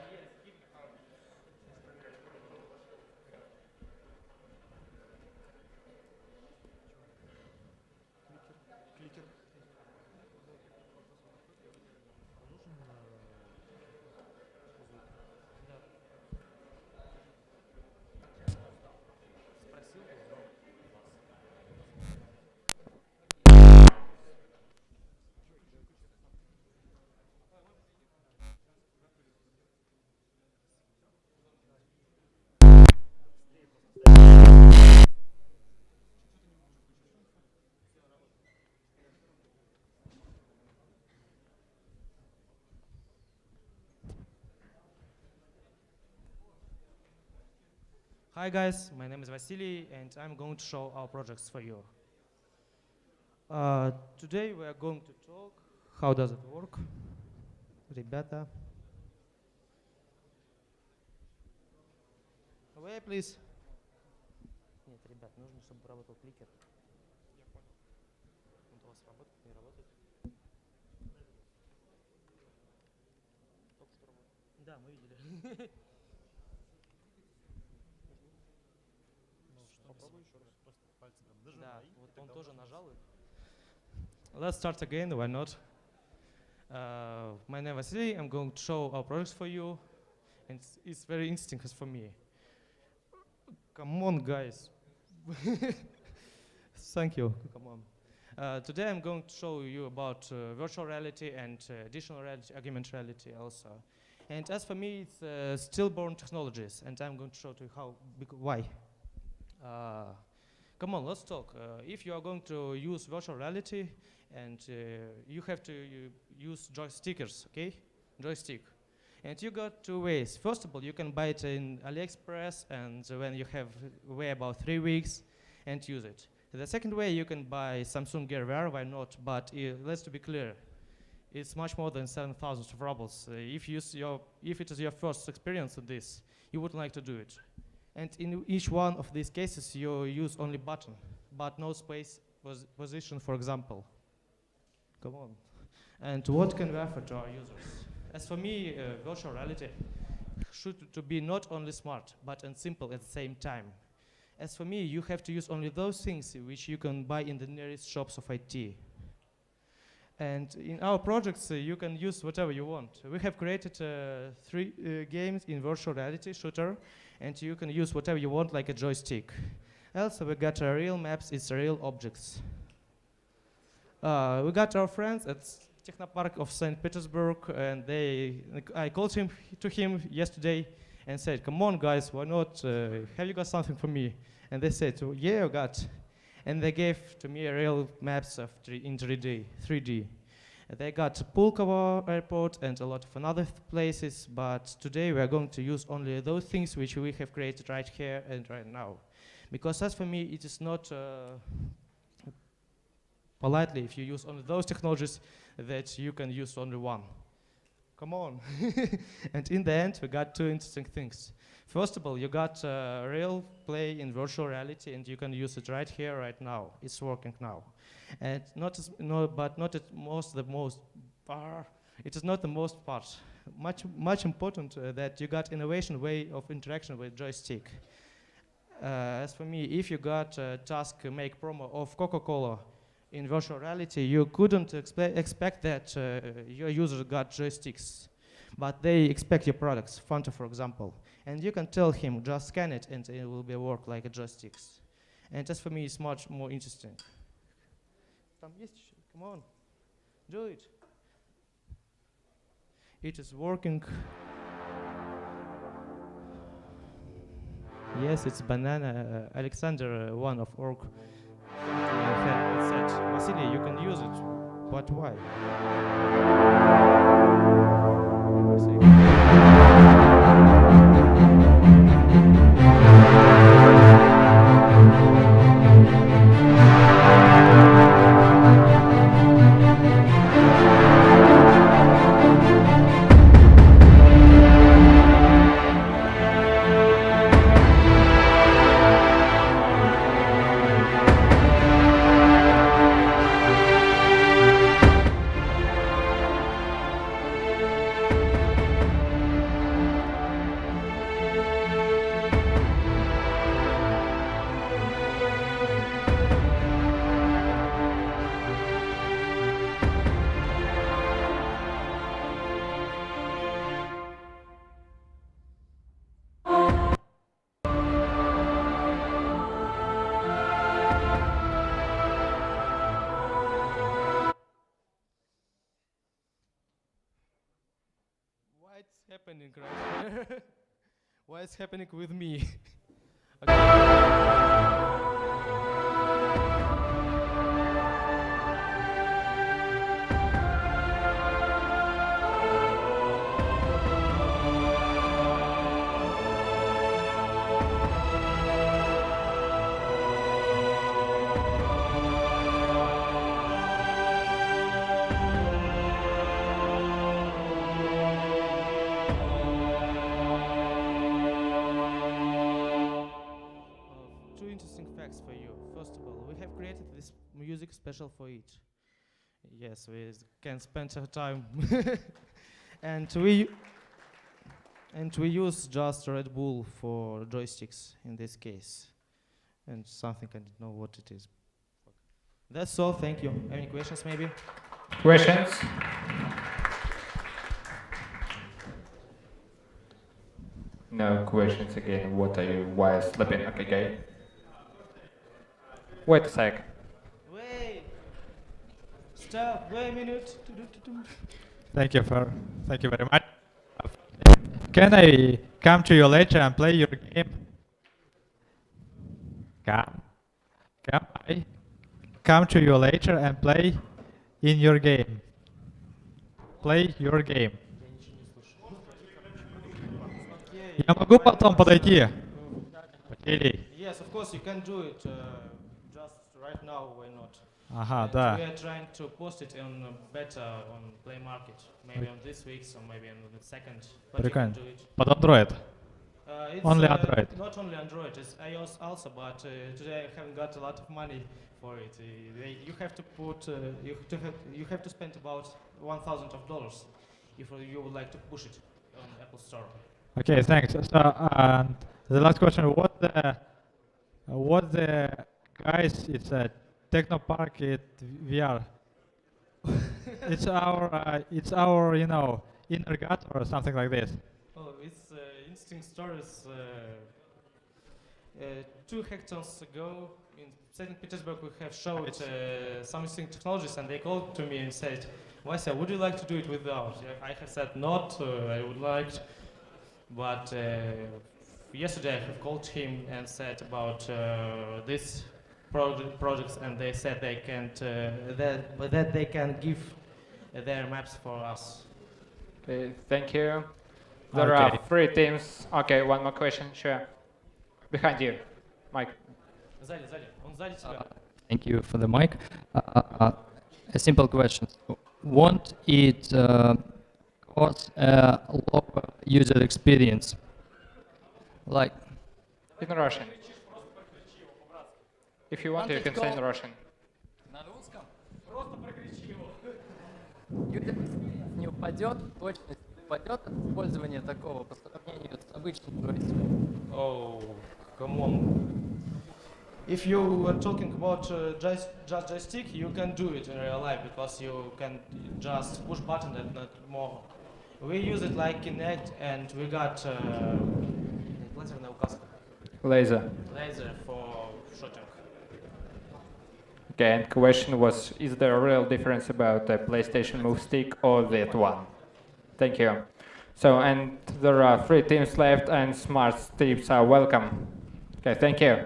Hi guys, my name is Vasily and I'm going to show our projects for you. Today we are going to talk how does it work. Ребята. Away, please. Нет, ребят, нужно, чтобы работал кликер. Он у вас работает, не работает? Только что работает. Да, мы видели. Let's start again, why not? My name is Vasily, I'm going to show our products for you, and it's very interesting as for me. Come on, guys. Thank you, come on. Today I'm going to show you about virtual reality and additional reality, augmented reality also. And as for me, it's stillborn technologies, and I'm going to show you how, why. Come on, let's talk. If you are going to use virtual reality, and you have to use joystickers, okay? Joystick. And you got two ways. First of all, you can buy it in AliExpress, and when you have wait about 3 weeks, and use it. The second way, you can buy Samsung Gear VR, why not? But let's be clear, it's much more than 7,000 rubles. If it is your first experience with this, you would like to do it. And in each one of these cases, you use only button, but no space position, for example. Come on. And what can we offer to our users? As for me, virtual reality should to be not only smart, but and simple at the same time. As for me, you have to use only those things which you can buy in the nearest shops of IT. And in our projects, you can use whatever you want. We have created 3 games in virtual reality shooter, and you can use whatever you want, like a joystick. Also, we got real maps, it's real objects. We got our friends at Technopark of St. Petersburg, and I called to him yesterday and said, come on guys, why not, have you got something for me? And they said, oh, yeah, I got. And they gave to me real maps of in 3D. They got Pulkovo Airport and a lot of other places, but today we are going to use only those things which we have created right here and right now. Because as for me, it is not politely if you use only those technologies that you can use only one. Come on. And in the end, we got 2 interesting things. First of all, you got real play in virtual reality, and you can use it right here, right now. It's working now. And it is not the most part. Much important that you got innovation way of interaction with joystick. As for me, if you got a task make promo of Coca-Cola in virtual reality, you couldn't expect that your user got joysticks, but they expect your products, Fanta for example. And you can tell him, just scan it and it will be work like a joysticks. And as for me, it's much more interesting. Come on, do it. It is working. Yes, it's banana. Alexander, one of org, said, Vasily, you can use it, but why? Happening right here? Why is happening with me? For you. First of all, we have created this music special for each. Yes, we can spend our time. and we use just Red Bull for joysticks in this case. and something I don't know what it is. That's all. Thank you. Any questions, maybe? Questions? No questions again. What are you? Why sleeping? Okay, guy. Wait a sec. Wait. Stop. Wait a minute. Thank you very much. Can I come to you later and play your game? Can I come to you later and play in your game? Play your game. Я могу потом подойти? Василий. Yes, of course you can do it. Just right now, why not? Ага, And да. we are trying to post it on better on Play Market, maybe on this week, or maybe on the second. But you can Прикольно. do it. Под Android. It's Only Android. Not only Android, it's iOS also, but today I haven't got a lot of money for it. You have to put, you have to spend about $1,000 if you would like to push it on Apple Store. Okay, thanks. So, and the last question: what the guys? It's a Technopark VR. it's our inner gut or something like this. Oh, it's interesting stories. 2 hackathons ago in St. Petersburg, we have showed some interesting technologies, and they called to me and said, "Vasya, would you like to do it without?" I have said not. I would like. But yesterday I have called him and said about this projects, and they said they can't that they can give their maps for us. Okay, thank you. There are 3 teams. Okay, one more question, sure. Behind you, Mike. Сзади, он сзади тебя. Thank you for the mic. A simple question. Won't it cause a lower user experience? Like in Russian. If you want, you can say in Russian. На русском? Просто прокричи его. User experience не упадет, точность упадет от использования такого по сравнению с обычным джойстиком. Oh, come on. If you are talking about just joystick, you can do it in real life because you can just push button and not more. We use it like Kinect, and we got Laser. laser for shooting. Okay, and question was, is there a real difference about the PlayStation Move Stick or that one? Thank you. So, and there are 3 teams left, and smart teams are welcome. Okay, thank you.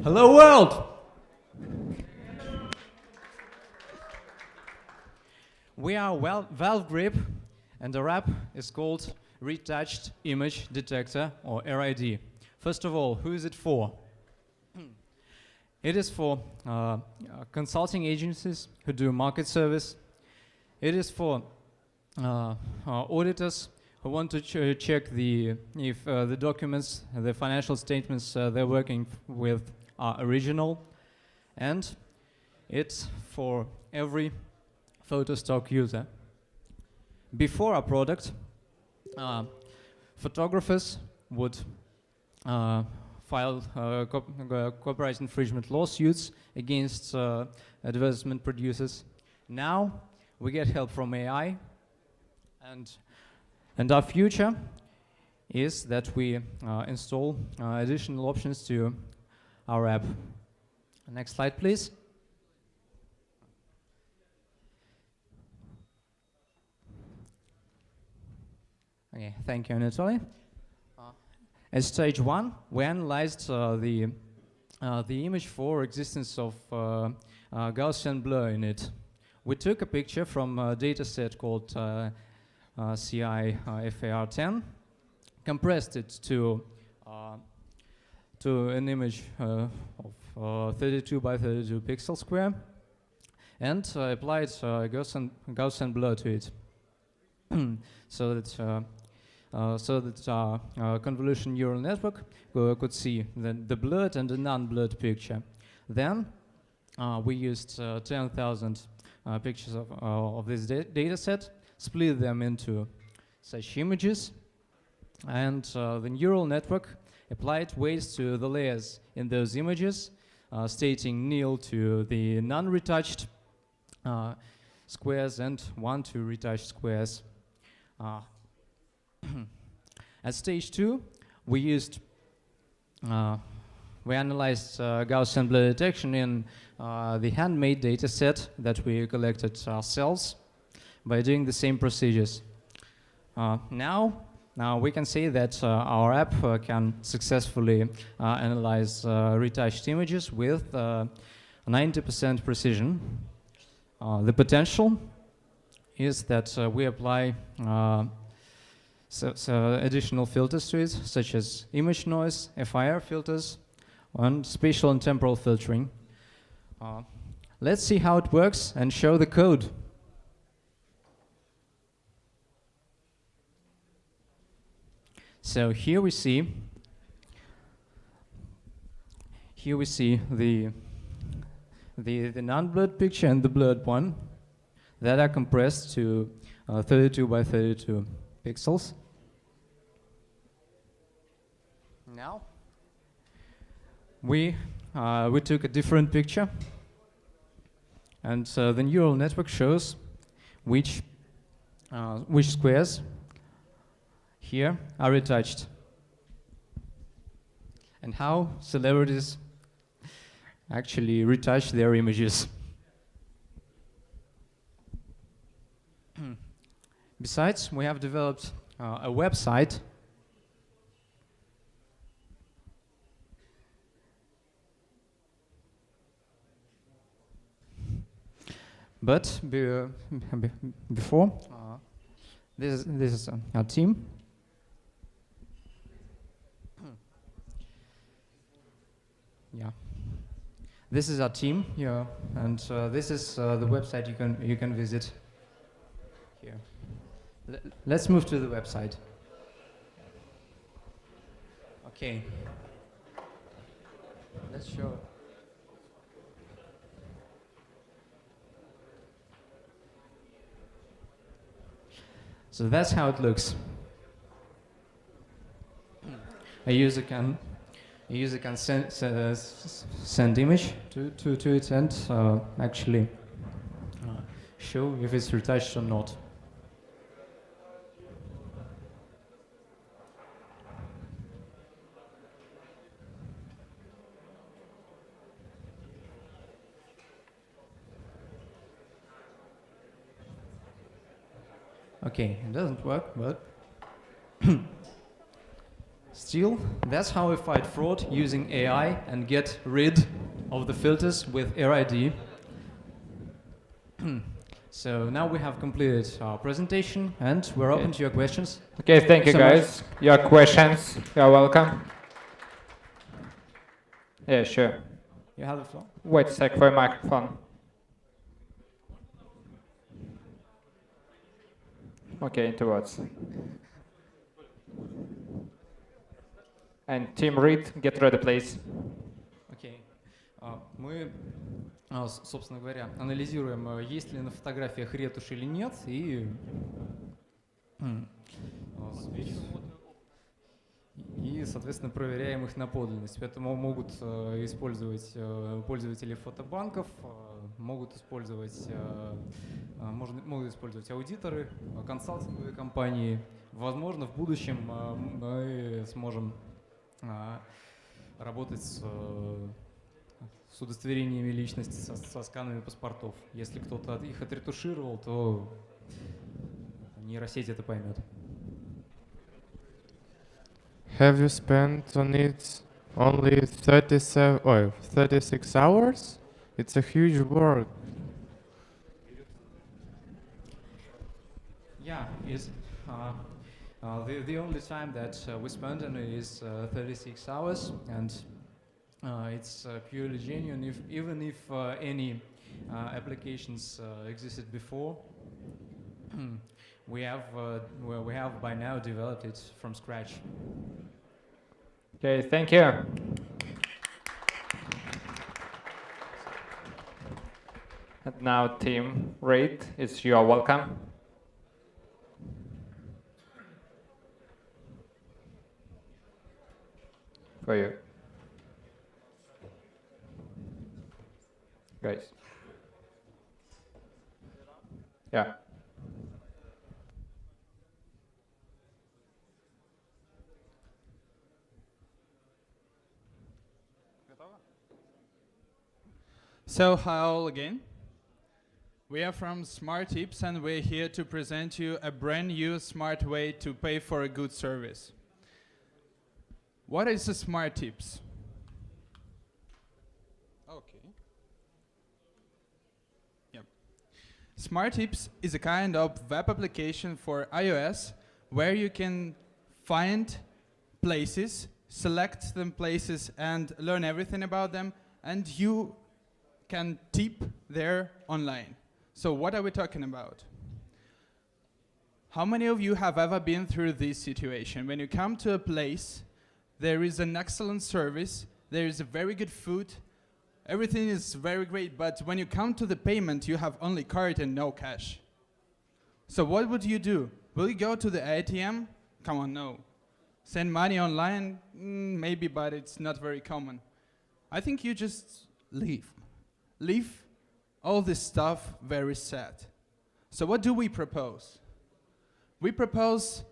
Hello world! We are Valve Grip, and the app is called Retouched Image Detector, or RID. First of all, who is it for? It is for consulting agencies who do market service. It is for auditors who want to check if the documents, the financial statements they're working with are original. And it's for every Photostock user. Before our product, photographers would file copyright infringement lawsuits against advertisement producers. Now we get help from AI, and our future is that we install additional options to our app. Next slide, please. Okay, thank you, Anatoly. At stage 1, we analyzed the image for existence of Gaussian blur in it. We took a picture from a data set called CI FAR10, compressed it to an image of 32 by 32 pixel square, and applied Gaussian blur to it, so that our convolution neural network could see the blurred and the non-blurred picture. Then we used 10,000 pictures of this data set, split them into such images, and the neural network applied weights to the layers in those images, stating nil to the non-retouched squares and 1 to retouched squares. At stage 2, we analyzed Gaussian blur detection in the handmade data set that we collected ourselves by doing the same procedures. Now we can say that our app can successfully analyze retouched images with 90% precision. The potential is that we apply additional filters to it, such as image noise, FIR filters, and spatial and temporal filtering. Let's see how it works and show the code. So here we see the non-blurred picture and the blurred one that are compressed to 32 by 32 pixels. Now we took a different picture, and the neural network shows which squares here are retouched and how celebrities actually retouch their images. Besides, we have developed a website but before this is our team. Yeah, this is our team here, and this is the website you can visit here. Let's move to the website. Okay. Let's show. So that's how it looks. A user can send image to it and actually show if it's retouched or not. Okay, it doesn't work, but still, that's how we fight fraud using AI and get rid of the filters with AirID. So now we have completed our presentation and we're open to your questions. Okay, thank you so guys. much. Your questions, you're welcome. Yeah, sure. You have the floor. Wait a sec for a microphone. Okay, towards. And Team Reed, get ready, please. Окей. Мы, собственно говоря, анализируем, есть ли на фотографиях ретушь или нет, и, соответственно, проверяем их на подлинность. Поэтому могут использовать пользователи фотобанков, могут использовать аудиторы, консалтинговые компании. Возможно, в будущем мы сможем работать с удостоверениями личности, со сканами паспортов. Если кто-то их отретушировал, то нейросеть это поймет. Have you spent on it only 36 hours? It's a huge work. Yeah, the only time that we spend on it is 36 hours, and it's purely genuine. Even if any applications existed before, we have by now developed it from scratch. Okay, thank you. And now team rate is you are welcome. For you. Guys. Yeah. So hi all again. We are from Smart Tips and we're here to present you a brand new smart way to pay for a good service. What is a Smart Tips? Okay. Yep. Smart Tips is a kind of web application for iOS where you can find places, select them places and learn everything about them, and you can tip there online. So what are we talking about? How many of you have ever been through this situation? When you come to a place, there is an excellent service, there is a very good food, everything is very great, but when you come to the payment, you have only card and no cash. So what would you do? Will you go to the ATM? Come on, no. Send money online? Maybe, but it's not very common. I think you just leave. Leave all this stuff very sad. So what do we propose? We propose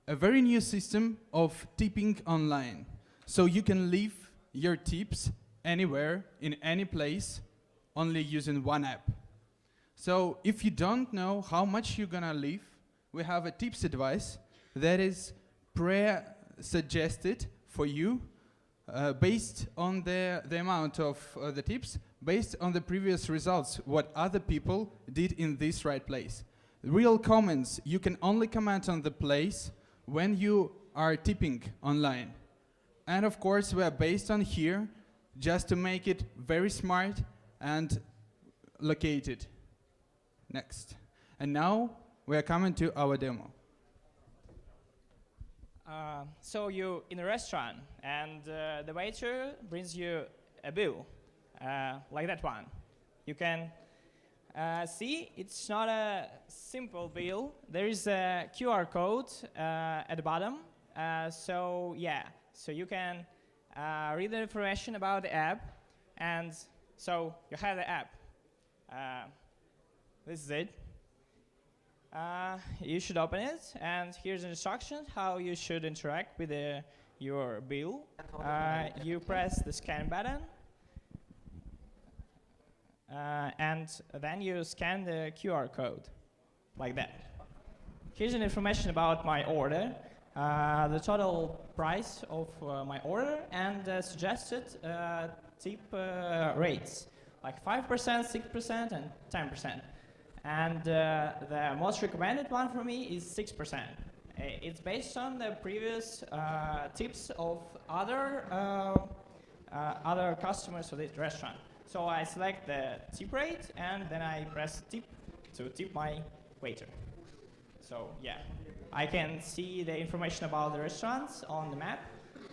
a very new system of tipping online. So you can leave your tips anywhere, in any place, only using one app. So if you don't know how much you're gonna leave, we have a tips advice that is pre-suggested for you based on the amount of the tips, based on the previous results, what other people did in this right place. Real comments, you can only comment on the place when you are tipping online. And of course, we are based on here just to make it very smart and located. Next. And now we are coming to our demo. So you're in a restaurant and the waiter brings you a bill, like that one. You can see it's not a simple bill. There is a QR code at the bottom. So yeah, so you can read the information about the app, and so you have the app. This is it. You should open it, and here's the instructions how you should interact with your bill. You press the scan button, and then you scan the QR code, like that. Here's an information about my order, the total price of my order, and suggested tip rates, like 5%, 6%, and 10%. And the most recommended one for me is 6%. It's based on the previous tips of other customers of this restaurant. So I select the tip rate, and then I press tip to tip my waiter. So yeah, I can see the information about the restaurants on the map,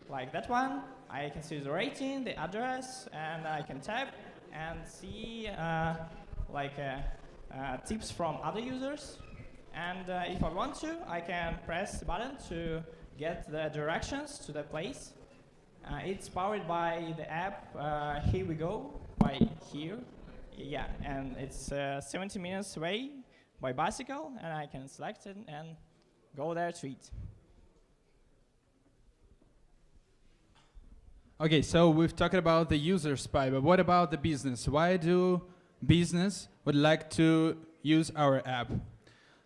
like that one. I can see the rating, the address, and I can tap and see tips from other users. And if I want to, I can press the button to get the directions to the place. It's powered by the app Here We Go, by here. Yeah, and it's 70 minutes away by bicycle, and I can select it and go there to eat. Okay, so we've talked about the user spy, but what about the business? Why do business would like to use our app?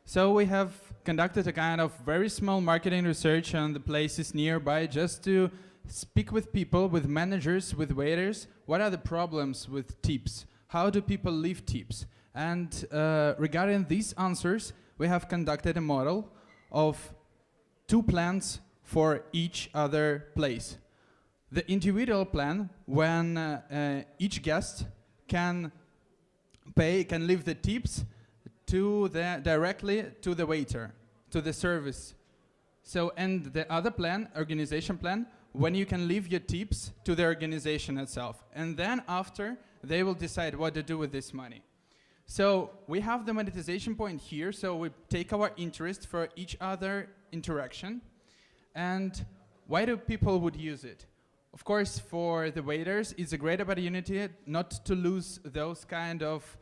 So we have conducted a kind of very small marketing research on the places nearby just to speak with people, with managers, with waiters. What are the problems with tips? How do people leave tips? And regarding these answers, we have conducted a model of 2 plans for each other place. The individual plan, when each guest can leave the tips directly to the waiter, to the service. So, and the other plan, organization plan, when you can leave your tips to the organization itself. And then after, they will decide what to do with this money. So we have the monetization point here, so we take our interest for each other interaction. And why do people would use it? Of course, for the waiters, it's a great opportunity not to lose those kind of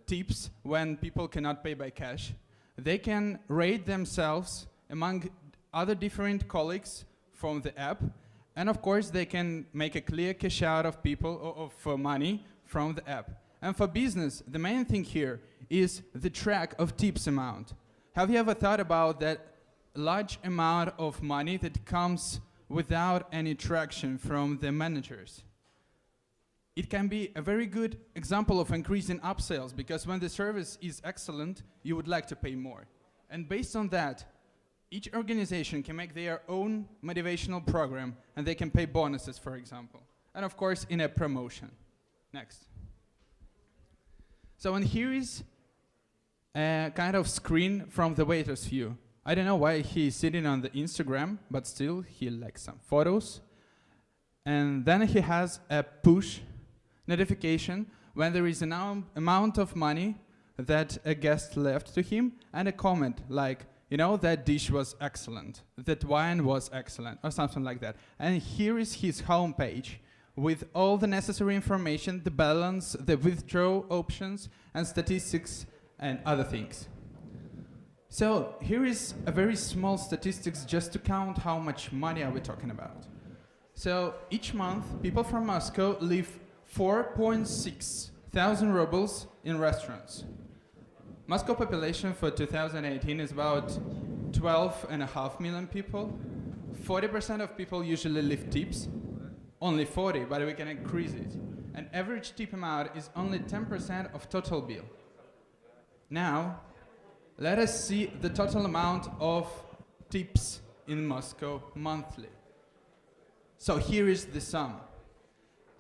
tips when people cannot pay by cash. They can rate themselves among other different colleagues from the app, and of course they can make a clear cash out of people of money from the app. And for business, the main thing here is the track of tips amount. Have you ever thought about that large amount of money that comes without any traction from the managers? It can be a very good example of increasing upsells, because when the service is excellent, you would like to pay more. And based on that, each organization can make their own motivational program, and they can pay bonuses, for example. And of course, in a promotion. Next. So, and here is a kind of screen from the waiter's view. I don't know why he's sitting on the Instagram, but still he likes some photos. And then he has a push notification when there is an amount of money that a guest left to him, and a comment like, you know, that dish was excellent, that wine was excellent, or something like that. And here is his homepage with all the necessary information, the balance, the withdraw options, and statistics, and other things. So here is a very small statistics just to count how much money are we talking about. So each month, people from Moscow leave 4.6 thousand rubles in restaurants. Moscow population for 2018 is about 12.5 million people. 40% of people usually leave tips. Only 40, but we can increase it. An average tip amount is only 10% of total bill. Now, let us see the total amount of tips in Moscow monthly. So here is the sum.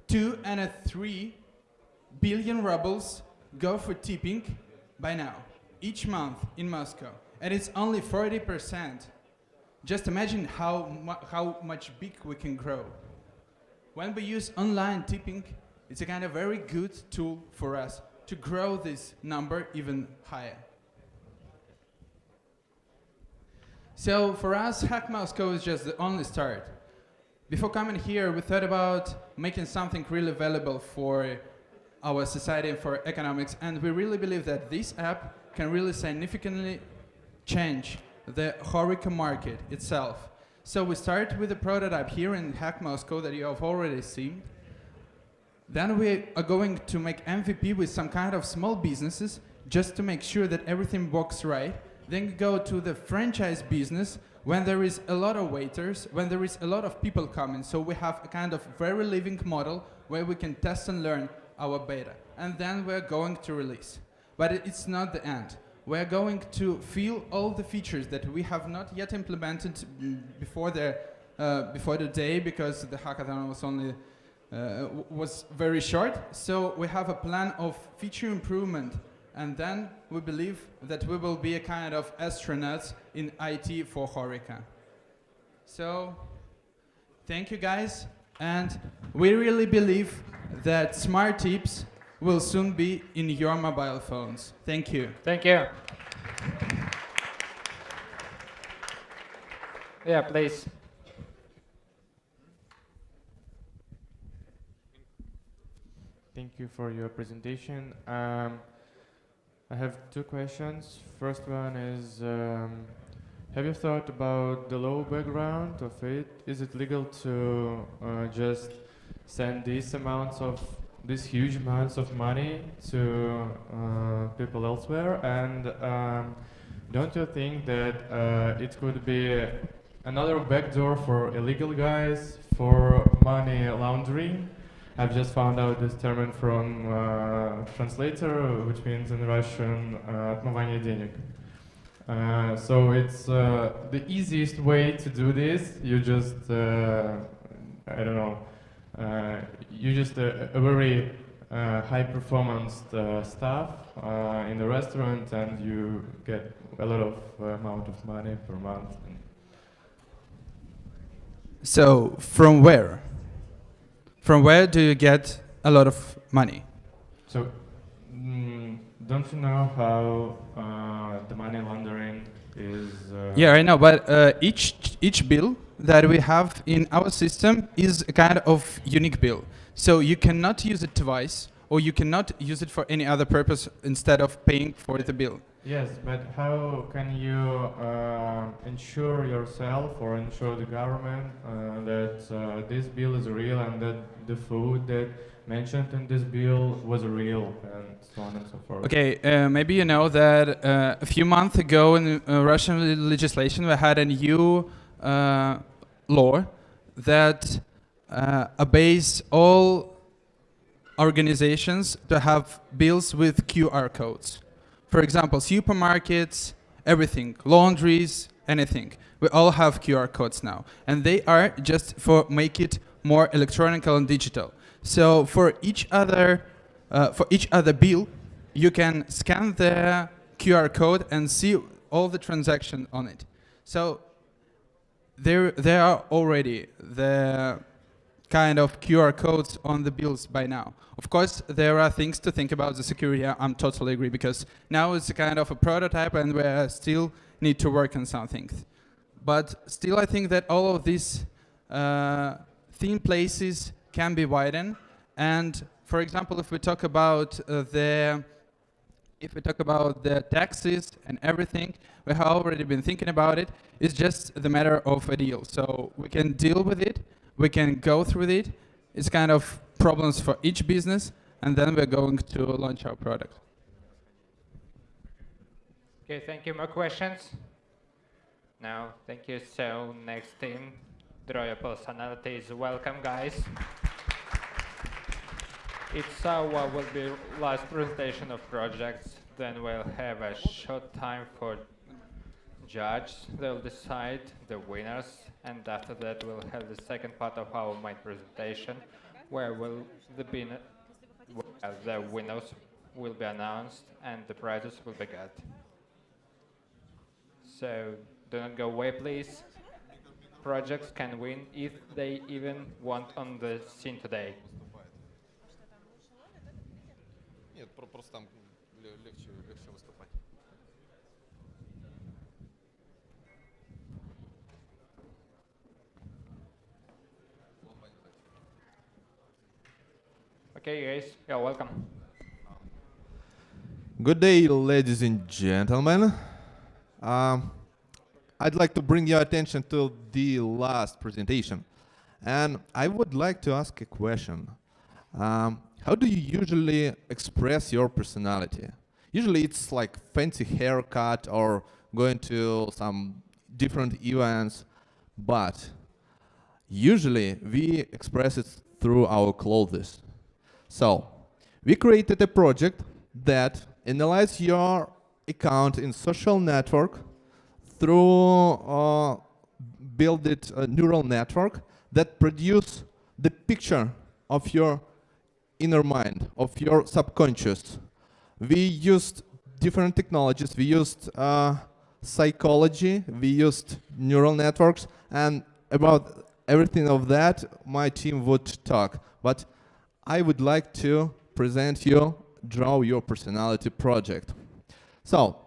2.3 billion rubles go for tipping by now, each month in Moscow. And it's only 40%. Just imagine how much big we can grow. When we use online tipping, it's a kind of very good tool for us to grow this number even higher. So for us, Hack Moscow is just the only start. Before coming here, we thought about making something really valuable for our society and for economics, and we really believe that this app can really significantly change the HoReCa market itself. So we start with a prototype here in Hack Moscow that you have already seen. Then we are going to make MVP with some kind of small businesses just to make sure that everything works right. Then go to the franchise business when there is a lot of waiters, when there is a lot of people coming. So we have a kind of very living model where we can test and learn our beta. And then we're going to release. But it's not the end. We're going to fill all the features that we have not yet implemented before the day, because the hackathon was only was very short. So we have a plan of feature improvement, and then we believe that we will be a kind of astronauts in IT for HoReCa. So thank you guys, and we really believe that smart tips will soon be in your mobile phones. Thank you. Thank you. Yeah, please. Thank you for your presentation. I have two questions. First one is, have you thought about the low background of it? Is it legal to just send these huge amounts of money to people elsewhere? And don't you think that it could be another backdoor for illegal guys for money laundering? I've just found out this term from translator, which means in Russian отмывание денег. So it's the easiest way to do this. You just, I don't know, you just a very high performance staff in the restaurant, and you get a lot of amount of money per month. So from where? From where do you get a lot of money? So Don't you know how the money laundering is? Yeah, I know, but each bill that we have in our system is a kind of unique bill. So you cannot use it twice, or you cannot use it for any other purpose instead of paying for the bill. Yes, but how can you ensure yourself or ensure the government that this bill is real and that the food that mentioned in this bill was real and so on and so forth? Okay, maybe you know that a few months ago in Russian legislation we had a new law that obeys all organizations to have bills with QR codes. For example, supermarkets, everything, laundries, anything. We all have QR codes now. And they are just for make it more electronic and digital. So for each other bill, you can scan the QR code and see all the transaction on it. So there are already the kind of QR codes on the bills by now. Of course, there are things to think about the security. I'm totally agree, because now it's a kind of a prototype and we still need to work on some things. But still, I think that all of these theme places can be widened. And for example, if we talk about the taxes and everything, we have already been thinking about it. It's just the matter of a deal. So we can deal with it. We can go through it. It's kind of problems for each business, and then we're going to launch our product. Okay, thank you. More questions? No, thank you. So next team, draw your personalities. Welcome, guys. It's our will be last presentation of projects. Then we'll have a short time for judge. They'll decide the winners, and after that we'll have the second part of our main presentation, where the winners will be announced and the prizes will be got. So do not go away, please. Projects can win if they even want on the scene today. Okay, guys, you're welcome. Good day, ladies and gentlemen. I'd like to bring your attention to the last presentation. And I would like to ask a question. How do you usually express your personality? Usually it's like fancy haircut or going to some different events, but usually we express it through our clothes. So we created a project that analyzes your account in social network through build it a neural network that produce the picture of your inner mind, of your subconscious. We used different technologies. We used psychology, we used neural networks, and about everything of that my team would talk. But I would like to present you Draw Your Personality project. So,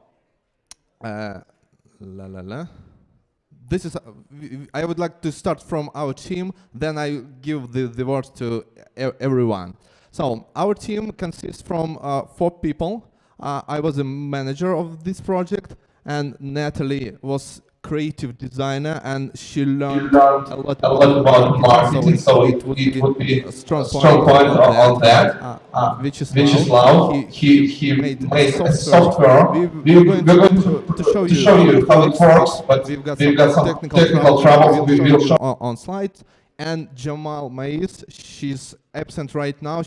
this is, I would like to start from our team, then I give the word to everyone. So, our team consists from 4 people. I was a manager of this project, and Natalie was creative designer, and she learned a lot about marketing, so it would be a strong point on that. Vyacheslav, he made a software. We're going to show you how it works, but we've got some technical troubles we will show on slides. And Jamal Mais, she's absent right now.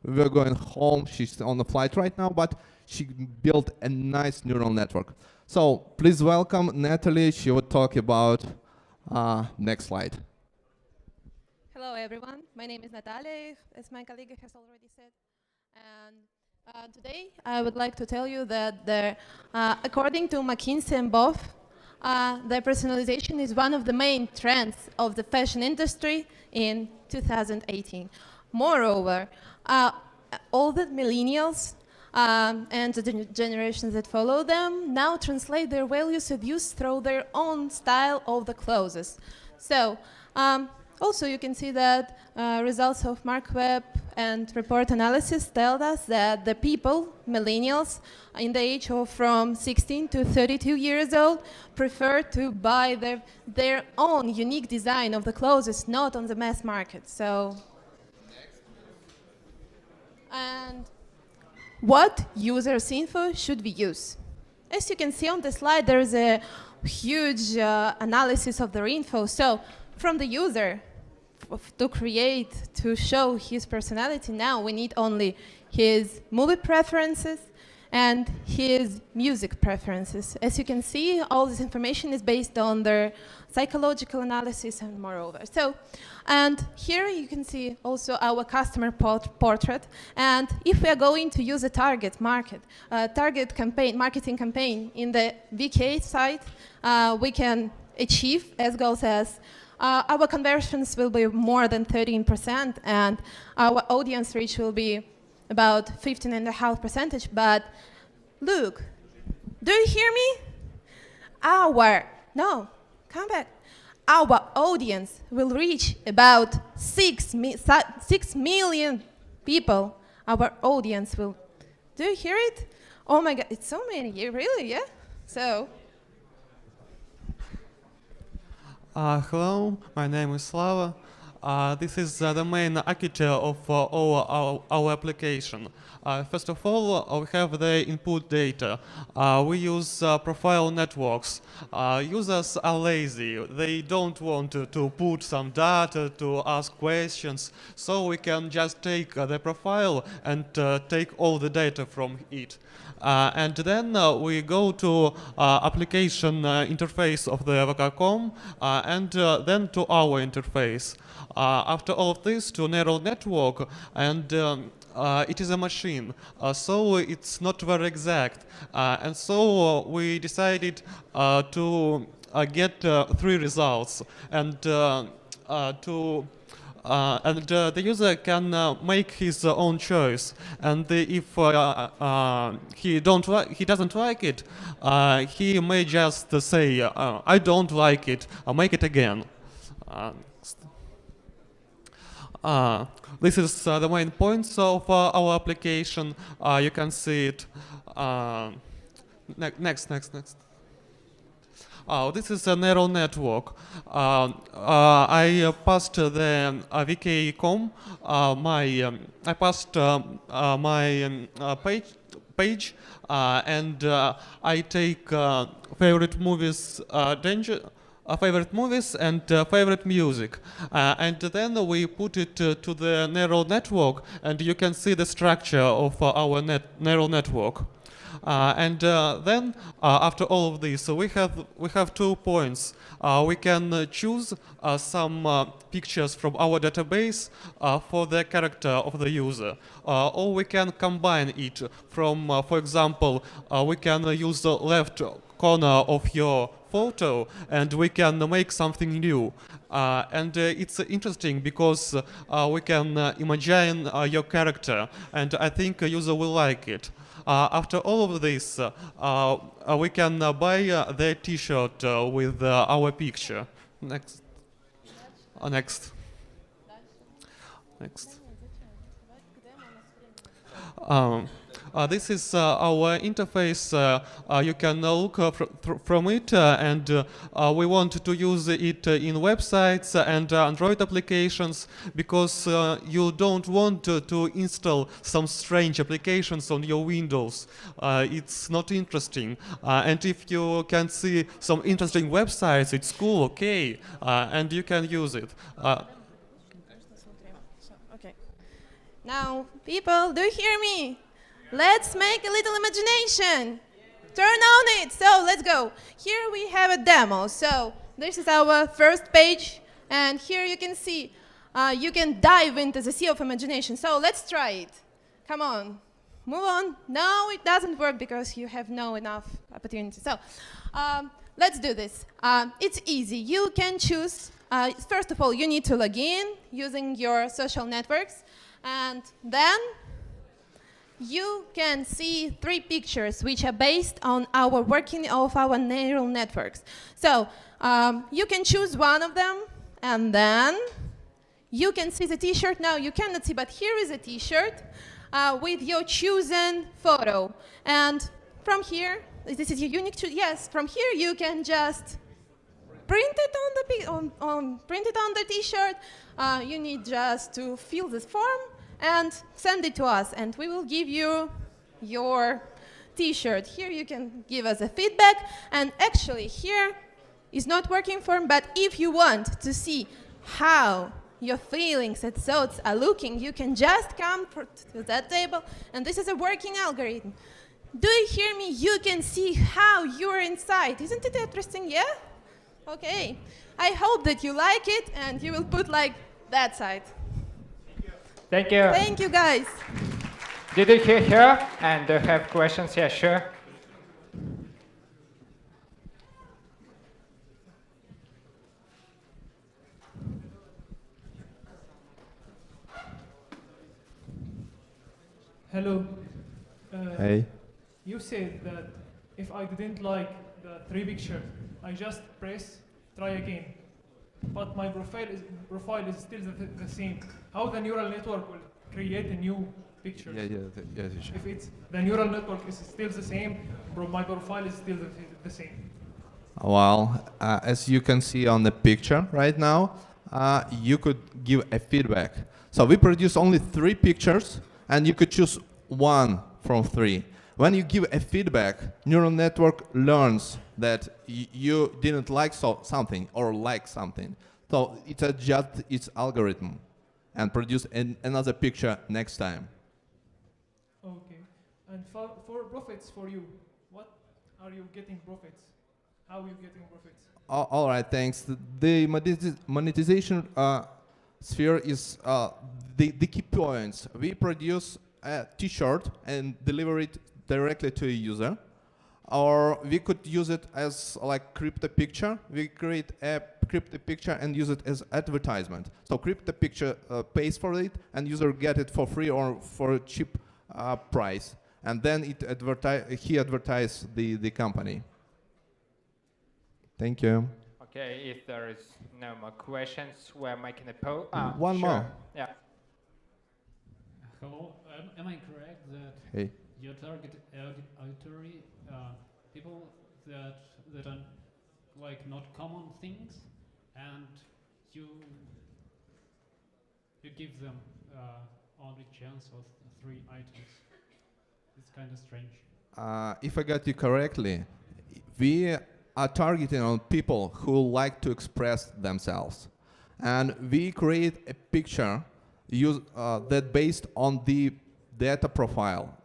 We're going home. She's on the flight right now, but she built a nice neural network. So please welcome Natalie. She will talk about next slide. Hello, everyone. My name is Natalia, as my colleague has already said. And today I would like to tell you that according to McKinsey and BOF, the personalization is one of the main trends of the fashion industry in 2018. Moreover, all the millennials and the generations that follow them now translate their values of use through their own style of the clothes. So also you can see that results of Mark Webb and report analysis tell us that the people, millennials, in the age of from 16 to 32 years old, prefer to buy their own unique design of the clothes, not on the mass market. So, and what users' info should we use? As you can see on the slide, there is a huge analysis of their info. So, from the user, to create, to show his personality, now we need only his movie preferences and his music preferences. As you can see, all this information is based on their psychological analysis and moreover. So, and here you can see also our customer portrait. And if we are going to use a target market, target campaign, marketing campaign in the VK site, we can achieve, as Gal says, our conversions will be more than 13%, and our audience reach will be about 15.5%. But look, do you hear me? Come back. Our audience will reach about 6 million people. Our audience will. Do you hear it? Oh my God, it's so many. Really? Yeah. So. Hello, my name is Slava. This is the main architecture of our application. First of all, we have the input data. We use profile networks. Users are lazy. They don't want to put some data, to ask questions. So we can just take the profile and take all the data from it. And then we go to application interface of the Vk.com and then to our interface. After all of this, to neural network, and it is a machine, so it's not very exact. And so we decided to get 3 results, and the user can make his own choice. And if he doesn't like it, he may just say, "I don't like it. I'll make it again." This is the main points of our application. You can see it. Next. This is a neural network. I passed the VK.com. I passed my page, and I take favorite movies, favorite movies and favorite music, and then we put it to the neural network, and you can see the structure of our neural network. And then after all of this, we have 2 points. We can choose some pictures from our database for the character of the user, or we can combine it from, for example, we can use the left corner of your photo and we can make something new. And it's interesting because we can imagine your character, and I think a user will like it. After all of this, we can buy the t-shirt with our picture. Next. This is our interface. You can look from it, and we want to use it in websites and Android applications, because you don't want to install some strange applications on your Windows. It's not interesting. And if you can see some interesting websites, it's cool, okay, and you can use it. Okay. Now, people, do you hear me? Let's make a little imagination. Turn on it. So let's go. Here we have a demo. So this is our first page, and here you can see you can dive into the sea of imagination. So let's try it. Come on, move on. No, it doesn't work because you have no enough opportunity. So let's do this. It's easy. You can choose. First of all, you need to log in using your social networks, and then you can see 3 pictures which are based on our working of our neural networks. So you can choose one of them, and then you can see the t-shirt. Now you cannot see, but here is a t-shirt with your chosen photo. And from here, this is your unique, yes, from here you can just print it print it on the t-shirt. You need just to fill this form and send it to us, and we will give you your t-shirt. Here you can give us a feedback, and actually here is not working form, but if you want to see how your feelings and thoughts are looking, you can just come to that table, and this is a working algorithm. Do you hear me? You can see how you're inside. Isn't it interesting, yeah? Okay. I hope that you like it, and you will put like that side. Thank you. Thank you, guys. Did you hear her? And do you have questions? Yeah, sure. Hello. Hey. You said that if I didn't like the 3 pictures, I just press try again. But my profile is still the same. How the neural network will create a new picture? Yeah, sure. If it's the neural network is still the same, my profile is still the same. Well, as you can see on the picture right now, you could give a feedback. So we produce only 3 pictures, and you could choose 1 from 3. When you give a feedback, neural network learns that you didn't like something or like something. So it adjusts its algorithm and produce another picture next time. Okay. And for profits for you, what are you getting profits? How are you getting profits? All right, thanks. The monetization sphere is the key points. We produce a t-shirt and deliver it directly to a user, or we could use it as like crypto picture. We create a crypto picture and use it as advertisement. So crypto picture pays for it, and user get it for free or for a cheap price, and then he advertise the company. Thank you. Okay, if there is no more questions, we're making a poll. One sure. more. Yeah. Hello, am I correct that Hey. you target auditory people that are like not common things, and you give them only chance of 3 items? It's kind of strange. If I got you correctly, we are targeting on people who like to express themselves, and we create a picture that based on the data profile,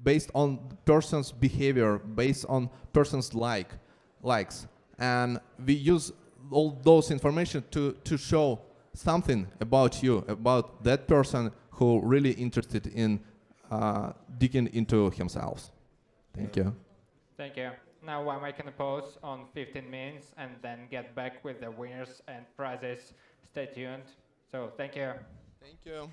based on person's behavior, based on person's likes, and we use all those information to show something about you, about that person who really interested in digging into himself. Thank you. Thank you. Now we're making a pause on 15 minutes and then get back with the winners and prizes. Stay tuned. So thank you. Thank you.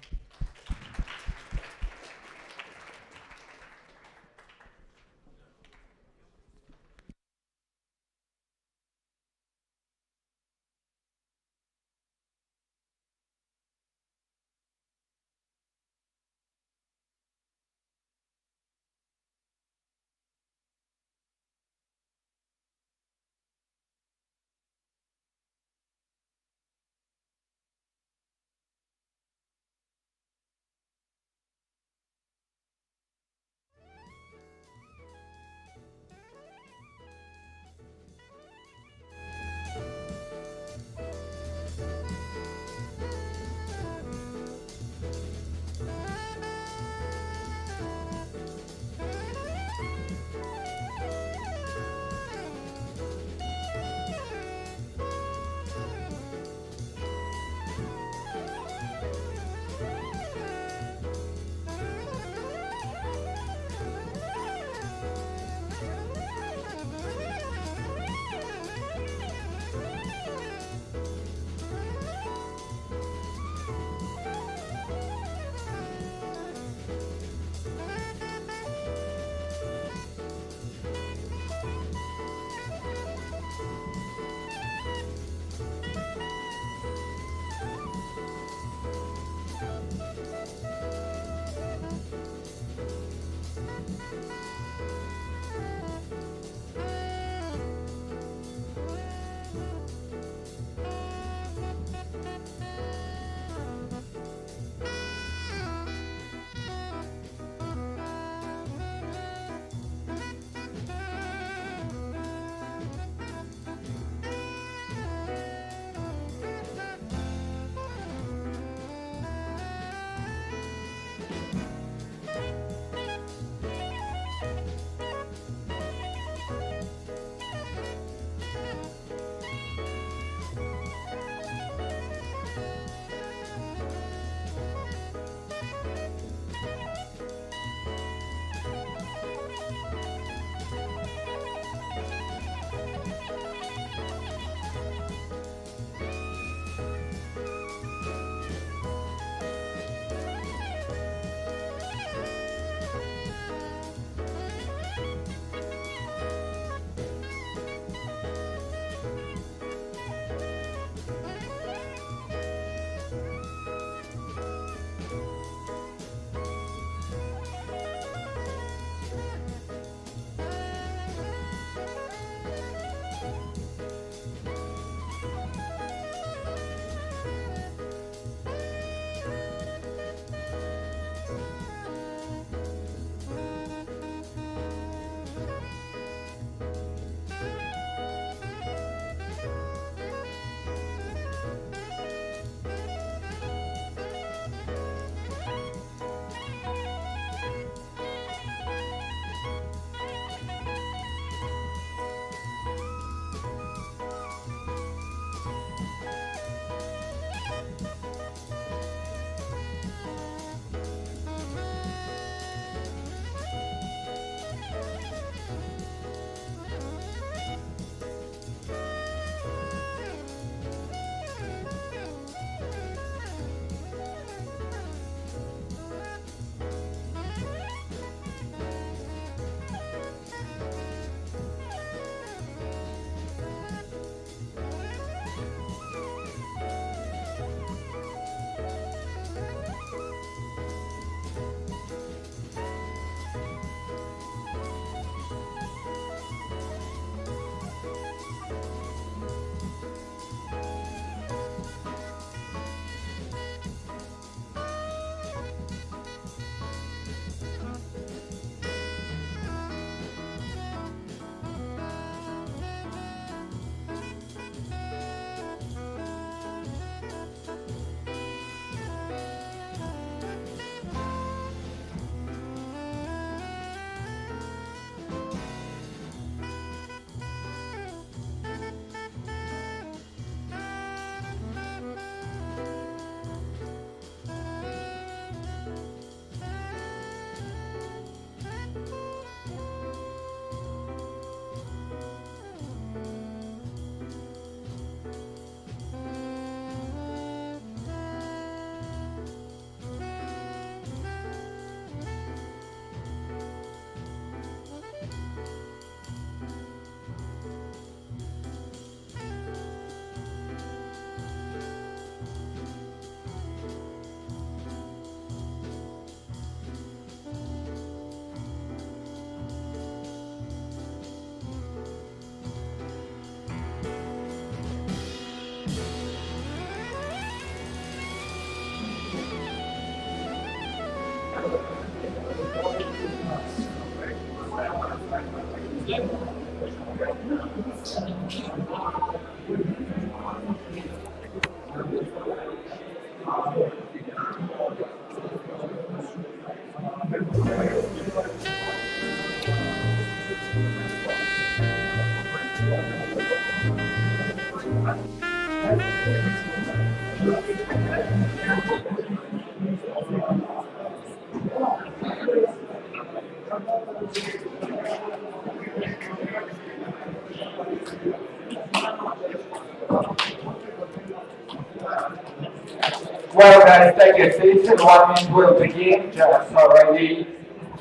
Well, guys, take your seats and 1 minute will begin. Just already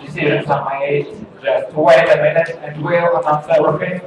decisions are made. Just wait a minute and we'll announce everything.